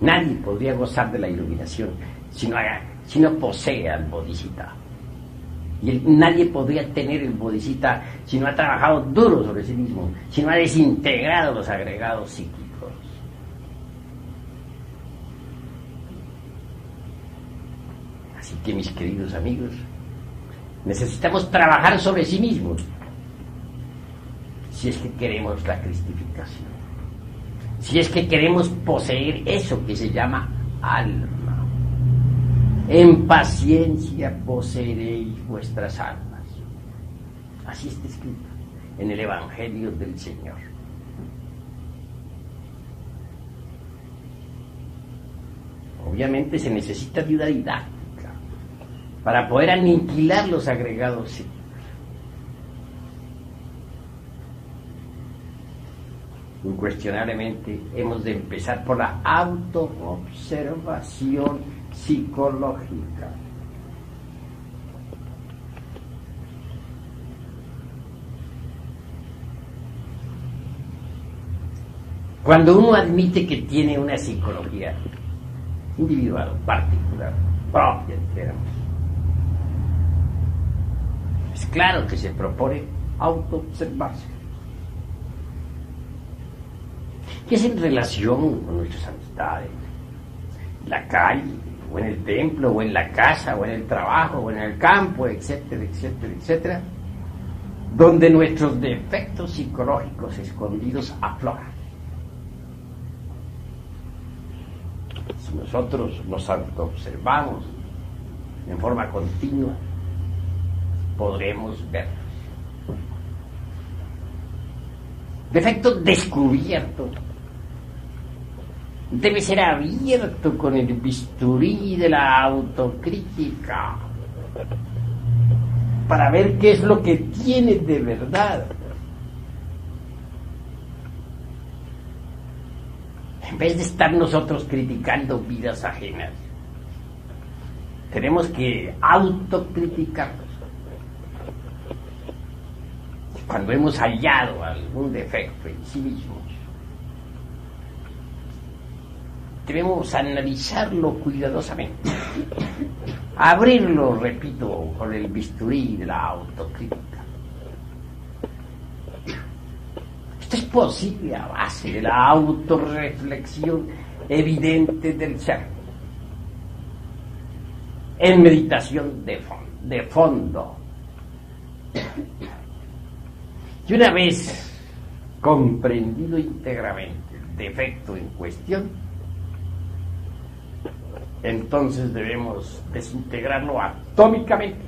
Nadie podría gozar de la iluminación si no posee al Bodhisattva. Y nadie podría tener el Bodhisattva si no ha trabajado duro sobre sí mismo, si no ha desintegrado los agregados psíquicos. Así que, mis queridos amigos, necesitamos trabajar sobre sí mismos si es que queremos la cristificación, si es que queremos poseer eso que se llama alma. En paciencia poseeréis vuestras almas. Así está escrito en el Evangelio del Señor. Obviamente se necesita ayuda didáctica para poder aniquilar los agregados psíquicos. Incuestionablemente hemos de empezar por la autoobservación psicológica. Cuando uno admite que tiene una psicología individual, particular, propia, entera, es claro que se propone autoobservarse. ¿Qué es en relación con nuestras amistades? La calle, o en el templo, o en la casa, o en el trabajo, o en el campo, etcétera, etcétera, etcétera, donde nuestros defectos psicológicos escondidos afloran. Si nosotros nos autoobservamos en forma continua, podremos verlos. Defecto descubierto debe ser abierto con el bisturí de la autocrítica para ver qué es lo que tiene de verdad. En vez de estar nosotros criticando vidas ajenas, tenemos que autocriticarnos. Cuando hemos hallado algún defecto en sí mismos, debemos analizarlo cuidadosamente, abrirlo, repito, con el bisturí de la autocrítica. Esto es posible a base de la autorreflexión evidente del ser, en meditación de fondo. Y una vez comprendido íntegramente el defecto en cuestión, entonces debemos desintegrarlo atómicamente.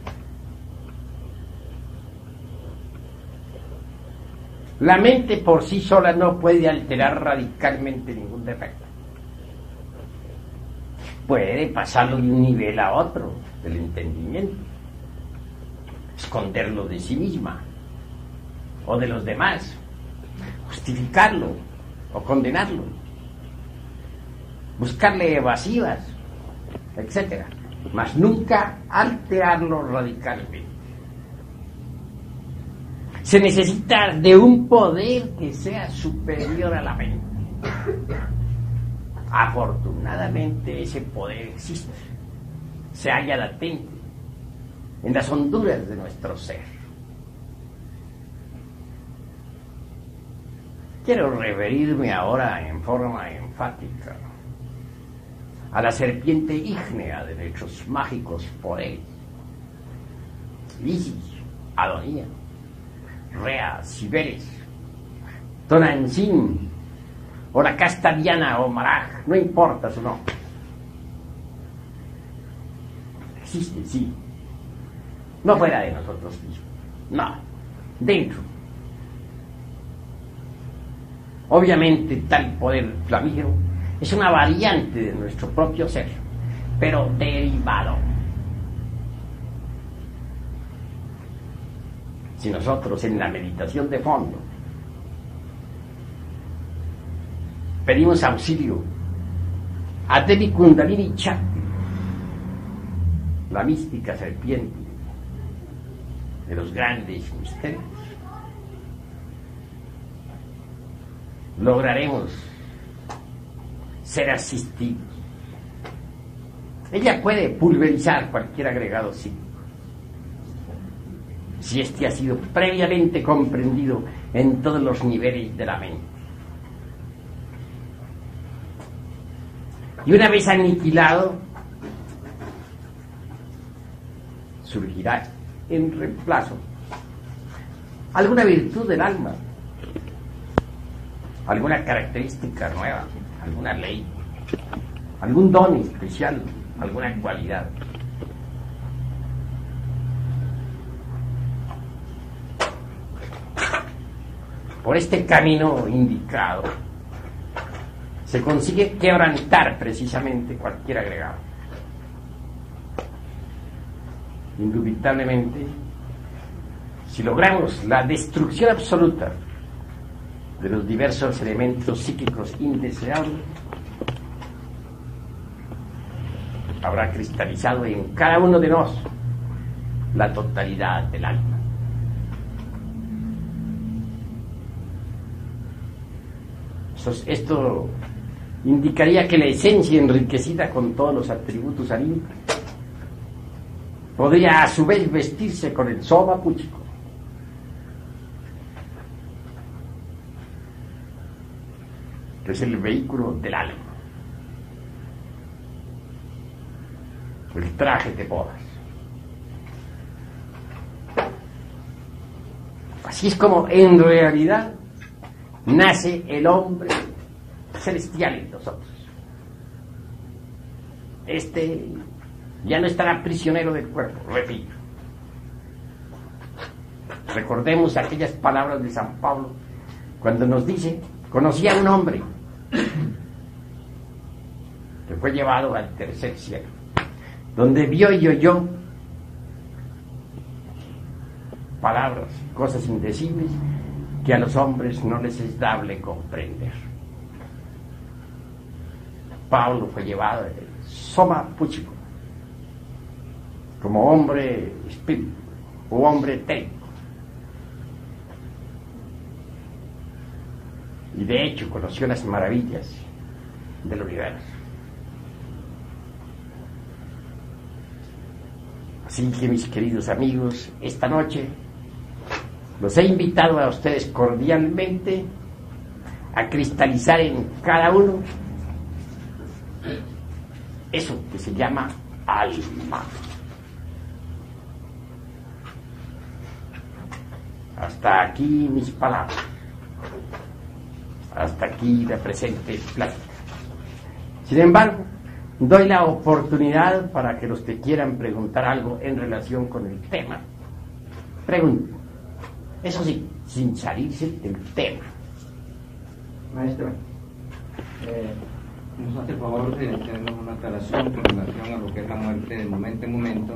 La mente por sí sola no puede alterar radicalmente ningún defecto. Puede pasarlo de un nivel a otro del entendimiento, esconderlo de sí misma o de los demás, justificarlo o condenarlo, buscarle evasivas, etc., mas nunca alterarlo radicalmente. Se necesita de un poder que sea superior a la mente. Afortunadamente ese poder existe, se halla latente en las honduras de nuestro ser. Quiero referirme ahora en forma enfática a la serpiente ígnea de nuestros mágicos poderes: Isis, Adonía, Rea, Cibeles, Tonantzin, o la casta Diana o Maraj, no importa su nombre. Existe, sí. No fuera de nosotros mismos, no, dentro. Obviamente tal poder flamígero es una variante de nuestro propio ser, pero derivado. Si nosotros en la meditación de fondo pedimos auxilio a Devi Kundalini Chakti, la mística serpiente de los grandes misterios, lograremos ser asistidos. Ella puede pulverizar cualquier agregado psíquico, si éste ha sido previamente comprendido en todos los niveles de la mente. Y una vez aniquilado, surgirá en reemplazo alguna virtud del alma, alguna característica nueva, alguna ley, algún don especial, alguna cualidad. Por este camino indicado se consigue quebrantar precisamente cualquier agregado. Indubitablemente, si logramos la destrucción absoluta de los diversos elementos psíquicos indeseables, habrá cristalizado en cada uno de nosotros la totalidad del alma. Esto indicaría que la esencia enriquecida con todos los atributos anímicos podría a su vez vestirse con el soma púchico, que es el vehículo del alma, el traje de bodas. Así es como en realidad nace el hombre celestial en nosotros. Este ya no estará prisionero del cuerpo, repito. Recordemos aquellas palabras de San Pablo cuando nos dice: conocí a un hombre que fue llevado al tercer cielo, donde vio y oyó palabras, cosas indecibles que a los hombres no les es dable comprender. Pablo fue llevado al soma púchico como hombre espíritu o hombre técnico, y de hecho conoció las maravillas del universo. Así que, mis queridos amigos, esta noche los he invitado a ustedes cordialmente a cristalizar en cada uno eso que se llama alma. Hasta aquí mis palabras, hasta aquí la presente plática. Sin embargo, doy la oportunidad para que los que quieran preguntar algo en relación con el tema, pregunten. Eso sí, sin salirse del tema. Maestro, nos hace el favor de tenernos una aclaración con relación a lo que es la muerte de momento en momento.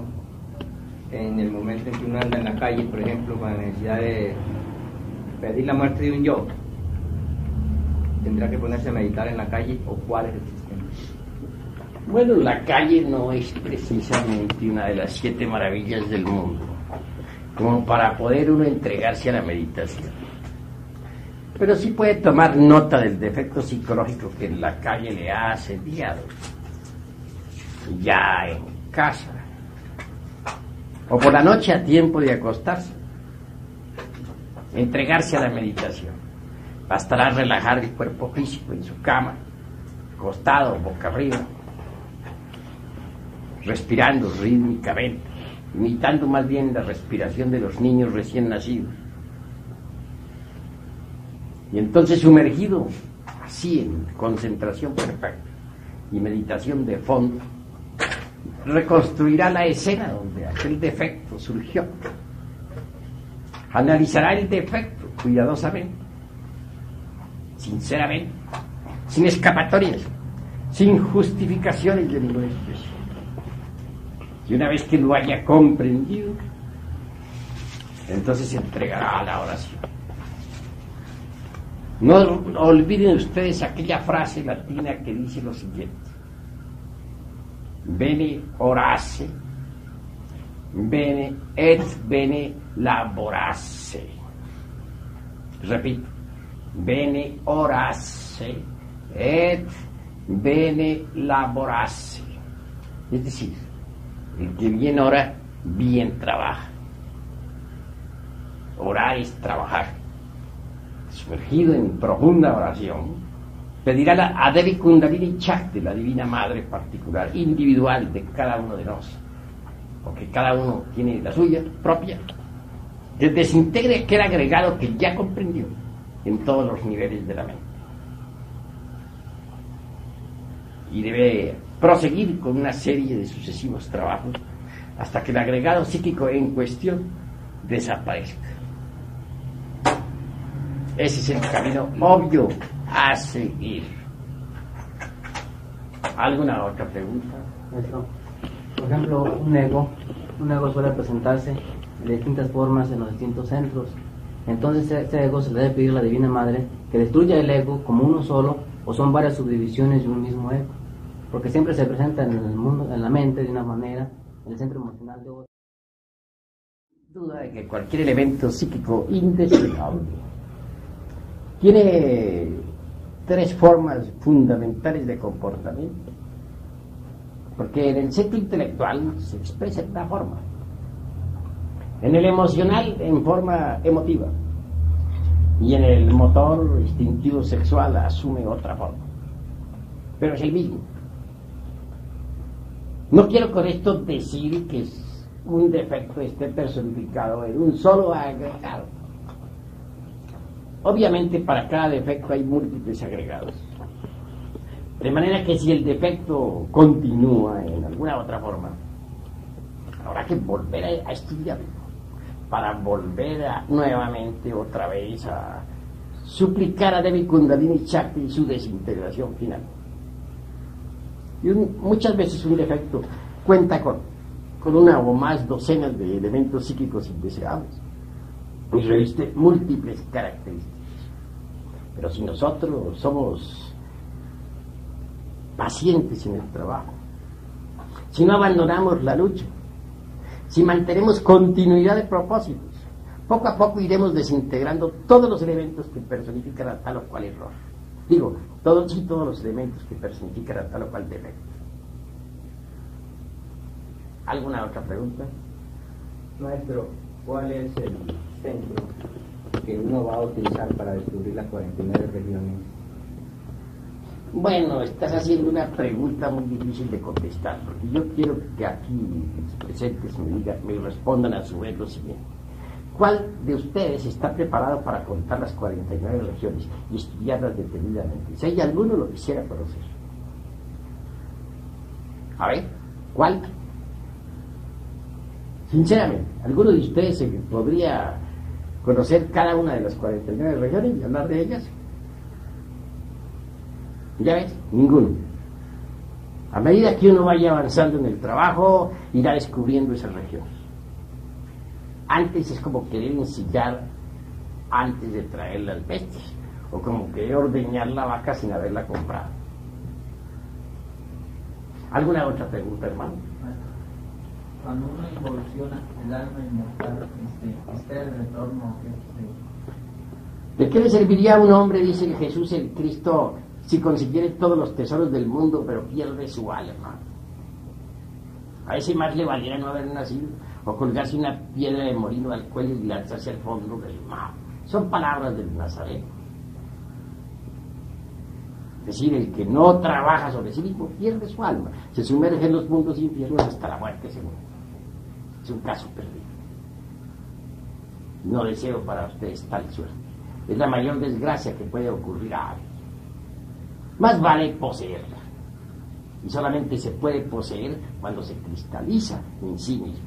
En el momento en que uno anda en la calle, por ejemplo, con la necesidad de pedir la muerte de un yo, ¿tendrá que ponerse a meditar en la calle o cuál es el sistema? Bueno, la calle no es precisamente una de las 7 maravillas del mundo, como para poder uno entregarse a la meditación. Pero sí puede tomar nota del defecto psicológico que la calle le ha asediado, ya en casa, o por la noche a tiempo de acostarse, entregarse a la meditación. Bastará relajar el cuerpo físico en su cama, acostado, boca arriba, respirando rítmicamente, imitando más bien la respiración de los niños recién nacidos. Y entonces, sumergido así en concentración perfecta y meditación de fondo, reconstruirá la escena donde aquel defecto surgió. Analizará el defecto cuidadosamente, sinceramente, sin escapatorias, sin justificaciones de ninguna especie. Y una vez que lo haya comprendido, entonces se entregará a la oración. No olviden ustedes aquella frase latina que dice lo siguiente: bene orace, bene et bene laborace. Repito, bene orace et bene laborace. Es decir, el que bien ora, bien trabaja. Orar es trabajar. Sumergido en profunda oración, pedirá a Devi Kundalini Chakti, la divina madre particular, individual de cada uno de nosotros, porque cada uno tiene la suya propia, que desintegre aquel agregado que ya comprendió en todos los niveles de la mente. Y debe proseguir con una serie de sucesivos trabajos hasta que el agregado psíquico en cuestión desaparezca. Ese es el camino obvio a seguir. ¿Alguna otra pregunta? Maestro, por ejemplo, un ego suele presentarse de distintas formas en los distintos centros. Entonces, este ego se le debe pedir a la Divina Madre que destruya el ego como uno solo, o son varias subdivisiones de un mismo ego, porque siempre se presenta en el mundo, en la mente de una manera, en el centro emocional de otra. Duda de que cualquier elemento psíquico indeseable tiene 3 formas fundamentales de comportamiento, porque en el centro intelectual se expresa de una forma, en el emocional en forma emotiva, y en el motor instintivo sexual asume otra forma, pero es el mismo. No quiero con esto decir que un defecto esté personificado en un solo agregado. Obviamente para cada defecto hay múltiples agregados, de manera que si el defecto continúa en alguna otra forma, habrá que volver a estudiarlo para volver nuevamente otra vez a suplicar a Devi Kundalini Chakti su desintegración final. Y muchas veces un defecto cuenta con una o más docenas de elementos psíquicos indeseables y reviste múltiples características. Pero si nosotros somos pacientes en el trabajo, si no abandonamos la lucha, si mantenemos continuidad de propósitos, poco a poco iremos desintegrando todos los elementos que personifican a tal o cual error. Digo, todos los elementos que personifican a tal o cual defecto. ¿Alguna otra pregunta? Maestro, ¿cuál es el centro que uno va a utilizar para descubrir las 49 regiones? Bueno, estás haciendo una pregunta muy difícil de contestar, porque yo quiero que aquí los presentes me respondan a su vez lo siguiente. ¿Cuál de ustedes está preparado para contar las 49 regiones y estudiarlas detenidamente? Si hay alguno, lo quisiera conocer. A ver, ¿cuál? Sinceramente, ¿alguno de ustedes se podría conocer cada una de las 49 regiones y hablar de ellas. ¿Ya ves? Ninguno. A medida que uno vaya avanzando en el trabajo, irá descubriendo esas regiones. Antes es como querer ensillar antes de traer las bestias, o como querer ordeñar la vaca sin haberla comprado. ¿Alguna otra pregunta, hermano? Cuando uno involuciona el alma inmortal, ¿está el retorno? ¿De qué le serviría a un hombre, dice Jesús el Cristo, si consiguiere todos los tesoros del mundo, pero pierde su alma? A ese más le valiera no haber nacido, o colgarse una piedra de molino al cuello y lanzarse al fondo del mar. Son palabras del Nazareno. Es decir, el que no trabaja sobre sí mismo pierde su alma, se sumerge en los mundos infiernos hasta la muerte segura. Es un caso perdido. No deseo para ustedes tal suerte. Es la mayor desgracia que puede ocurrir a alguien. Más vale poseerla. Y solamente se puede poseer cuando se cristaliza en sí mismo.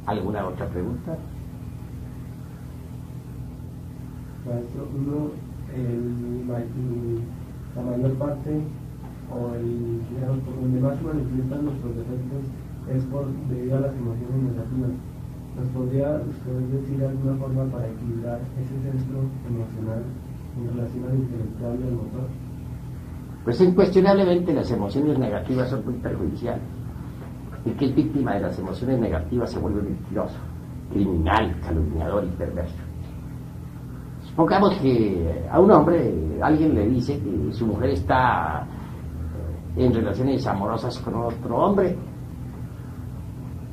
¿Alguna otra pregunta? Maestro, la mayor parte o digamos, por donde más se manifiestan nuestros defectos es debido a las emociones negativas. ¿Nos podría usted decir alguna forma para equilibrar ese centro emocional en relación al intelectual y al motor? Pues incuestionablemente las emociones negativas son muy perjudiciales. El que es víctima de las emociones negativas se vuelve mentiroso, criminal, calumniador y perverso. Supongamos que a un hombre alguien le dice que su mujer está en relaciones amorosas con otro hombre.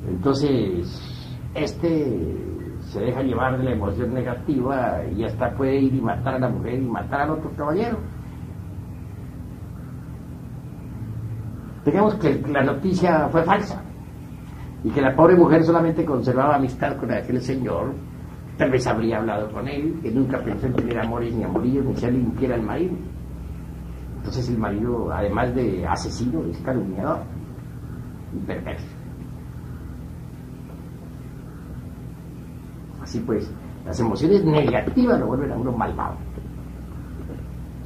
Entonces se deja llevar de la emoción negativa y hasta puede ir y matar a la mujer y matar al otro caballero. Digamos que la noticia fue falsa y que la pobre mujer solamente conservaba amistad con aquel señor. Tal vez habría hablado con él, que nunca pensó en tener amores ni amoríos, ni se limpiara el marido. Entonces el marido, además de asesino, es calumniador y perverso. Así pues, las emociones negativas lo vuelven a uno malvado.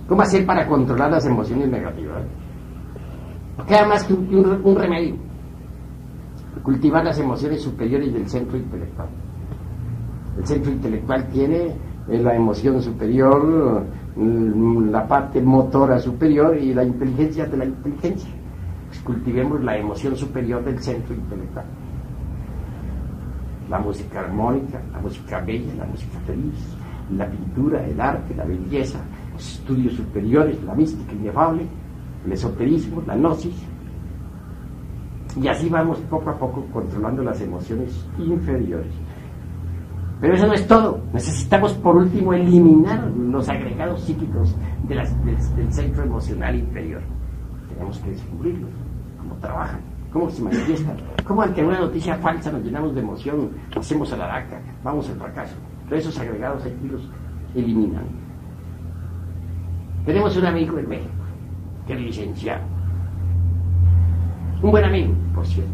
¿Cómo hacer para controlar las emociones negativas? No queda más que un remedio: cultivar las emociones superiores del centro intelectual. El centro intelectual tiene la emoción superior, la parte motora superior y la inteligencia de la inteligencia. Pues cultivemos la emoción superior del centro intelectual. La música armónica, la música bella, la música feliz, la pintura, el arte, la belleza, los estudios superiores, la mística inefable, el esoterismo, la gnosis. Y así vamos poco a poco controlando las emociones inferiores. Pero eso no es todo. Necesitamos por último eliminar los agregados psíquicos del centro emocional inferior. Tenemos que descubrirlos, cómo trabajan, cómo se manifiestan, cómo ante una noticia falsa nos llenamos de emoción, hacemos a la vaca, vamos al fracaso. Pero esos agregados aquí los eliminan. Tenemos un amigo en México, que es licenciado. Un buen amigo, por cierto.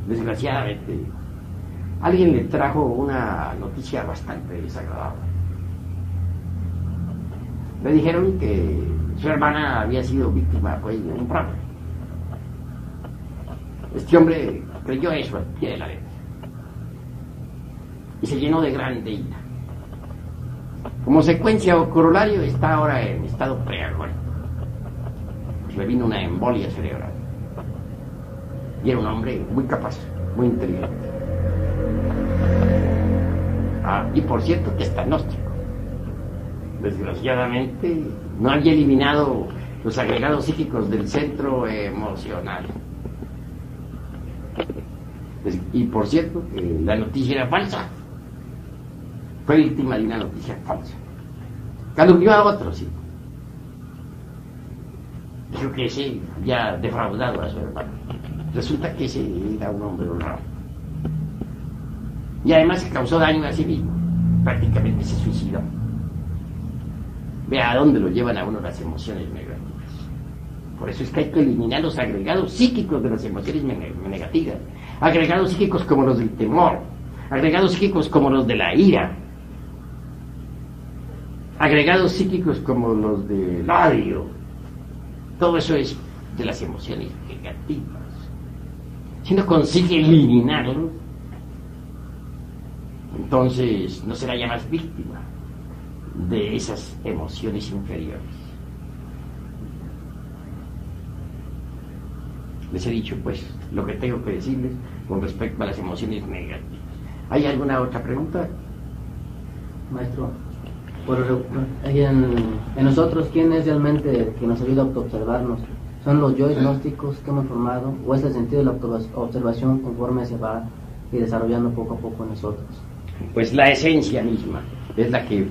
Desgraciadamente, alguien le trajo una noticia bastante desagradable. Le dijeron que su hermana había sido víctima pues, de un robo. Este hombre creyó eso al pie de la letra y se llenó de grande ira. Como secuencia o corolario está ahora en estado preagónico. Le vino una embolia cerebral. Y era un hombre muy capaz, muy inteligente. Y por cierto que está gnóstico. Desgraciadamente no había eliminado los agregados psíquicos del centro emocional. Y por cierto que la noticia era falsa. Fue víctima de una noticia falsa. Calumnió a otro, sí. Dijo que ese había defraudado a su hermano. Resulta que ese era un hombre honrado. Y además se causó daño a sí mismo. Prácticamente se suicidó. Vea a dónde lo llevan a uno las emociones negativas. Por eso es que hay que eliminar los agregados psíquicos de las emociones negativas. Agregados psíquicos como los del temor. Agregados psíquicos como los de la ira. Agregados psíquicos como los del odio. Todo eso es de las emociones negativas. Si no consigue eliminarlo, entonces no será ya más víctima de esas emociones inferiores. Les he dicho pues lo que tengo que decirles con respecto a las emociones negativas. ¿Hay alguna otra pregunta? Maestro, en nosotros, ¿quién es realmente el que nos ayuda a autoobservarnos? ¿Son los yo gnósticos que hemos formado o es el sentido de la observación conforme se va y desarrollando poco a poco en nosotros? Pues la esencia misma es la que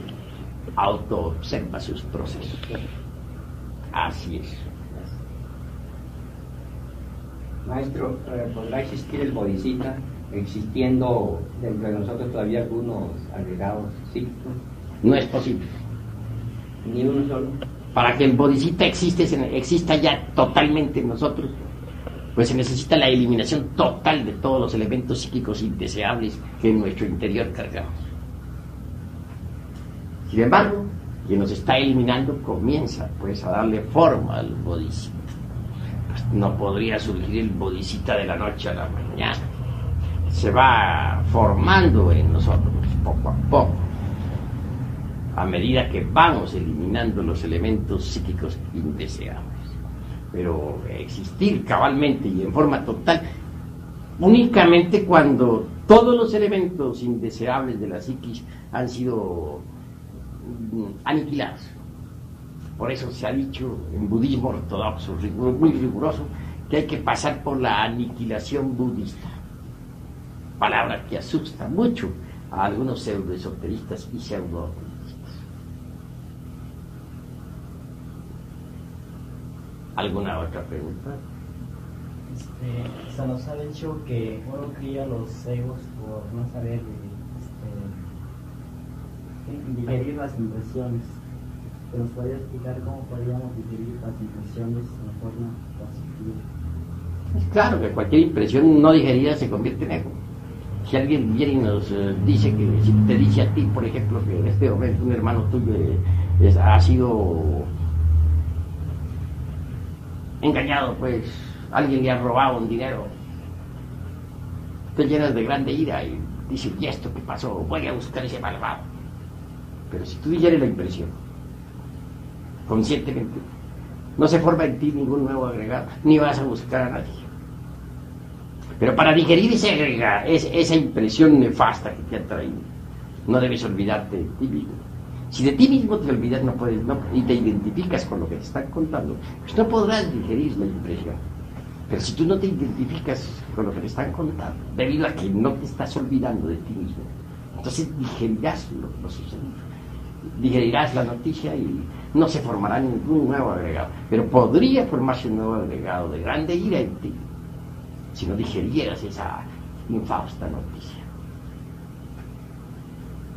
autoobserva sus procesos. Así es. Maestro, ¿podrá existir el bodhisattva existiendo dentro de nosotros todavía algunos agregados psíquicos? No es posible. Ni uno solo. Para que el bodhisattva exista ya totalmente en nosotros, pues se necesita la eliminación total de todos los elementos psíquicos indeseables que en nuestro interior cargamos. Sin embargo, quien nos está eliminando comienza pues a darle forma al bodhisattva. Pues no podría surgir el bodhisattva de la noche a la mañana. Se va formando en nosotros poco a poco, a medida que vamos eliminando los elementos psíquicos indeseables. Pero existir cabalmente y en forma total únicamente cuando todos los elementos indeseables de la psiquis han sido aniquilados. Por eso se ha dicho en budismo ortodoxo, muy riguroso, que hay que pasar por la aniquilación budista, palabra que asusta mucho a algunos pseudoesoteristas y pseudo-budistas. ¿Alguna otra pregunta? Se nos ha dicho que uno cría los egos por no saber digerir las impresiones. ¿Se nos podría explicar cómo podríamos digerir las impresiones de forma positiva? Es claro que cualquier impresión no digerida se convierte en ego. Si alguien viene y nos dice que, si te dice a ti, por ejemplo, que en este momento un hermano tuyo ha sido engañado, pues alguien le ha robado un dinero, te llenas de grande ira y dices, ¿y esto qué pasó? Voy a buscar ese malvado. Pero si tú digieres la impresión conscientemente, no se forma en ti ningún nuevo agregado, ni vas a buscar a nadie. Pero para digerir esa impresión nefasta que te ha traído, no debes olvidarte de ti mismo. Si de ti mismo te olvidas y te identificas con lo que te están contando, pues no podrás digerir la impresión. Pero si tú no te identificas con lo que te están contando, debido a que no te estás olvidando de ti mismo, entonces digerirás lo sucedido. Digerirás la noticia y no se formará ningún nuevo agregado. Pero podría formarse un nuevo agregado de grande ira en ti, si no digerieras esa infausta noticia.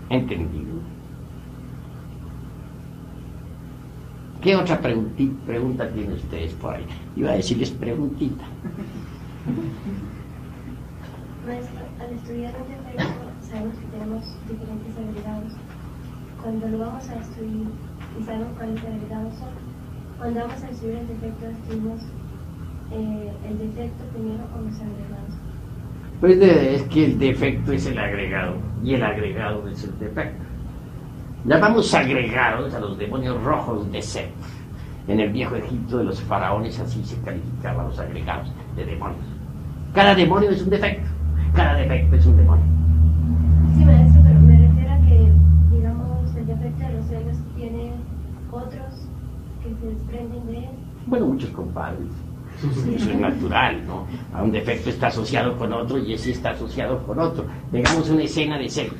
¿Entendido? ¿Qué otra pregunta tienen ustedes por ahí? Iba a decirles preguntita. Maestro, al estudiar un defecto sabemos que tenemos diferentes agregados. Cuando lo vamos a estudiar y sabemos cuáles agregados son, cuando vamos a estudiar el defecto, estudiamos el defecto primero o los agregados. Pues es que el defecto es el agregado y el agregado es el defecto. Llamamos agregados a los demonios rojos de Set. En el viejo Egipto de los faraones así se calificaban los agregados de demonios. Cada demonio es un defecto, cada defecto es un demonio. Sí, maestro, pero me refiero a que, digamos, el defecto de los celos tiene otros que se desprenden de él. Bueno, muchos compadres. Eso es natural, ¿no? A un defecto está asociado con otro y ese está asociado con otro. Tengamos una escena de celos.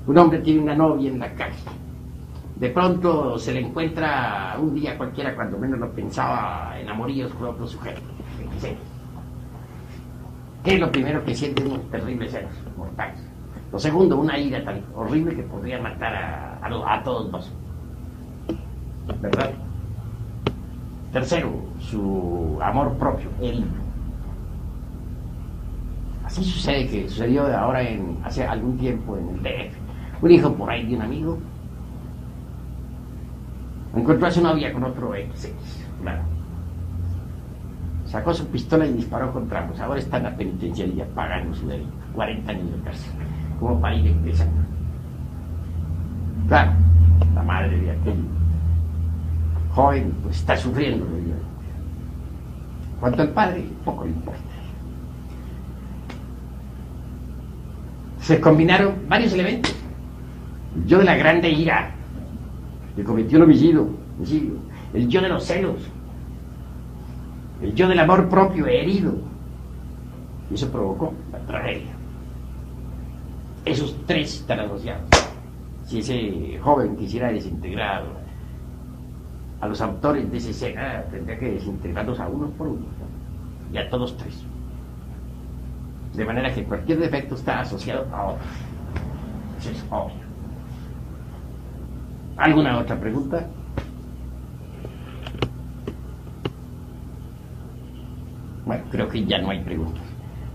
Un hombre tiene una novia en la calle. De pronto se le encuentra un día cualquiera, cuando menos lo pensaba, en amoríos con otro sujeto. ¿Qué es lo primero que siente? Unos terribles celos mortales. Lo segundo, una ira tan horrible que podría matar a todos dos. ¿Verdad? Tercero, su amor propio, herido. Así sucedió ahora hace algún tiempo en el DF. Un hijo por ahí de un amigo encontró a su novia con otro ex, claro. Sacó su pistola y disparó contra ambos. Ahora está en la penitenciaría pagando su delito. 40 años de cárcel. Como para ir empezando. Claro, la madre de aquel joven pues está sufriendo. Cuanto al padre, poco le importa. Se combinaron varios elementos. El yo de la grande ira, que cometió el homicidio. El yo de los celos. El yo del amor propio herido. Y eso provocó la tragedia. Esos tres están asociados. Si ese joven quisiera desintegrar a los autores de esa escena, tendría que desintegrarlos a uno por uno, ¿no? Y a todos tres. De manera que cualquier defecto está asociado a otro. Eso es obvio. ¿Alguna otra pregunta? Bueno, creo que ya no hay preguntas.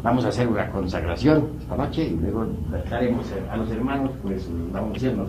Vamos a hacer una consagración esta noche y luego daremos a los hermanos, pues vamos a hacernos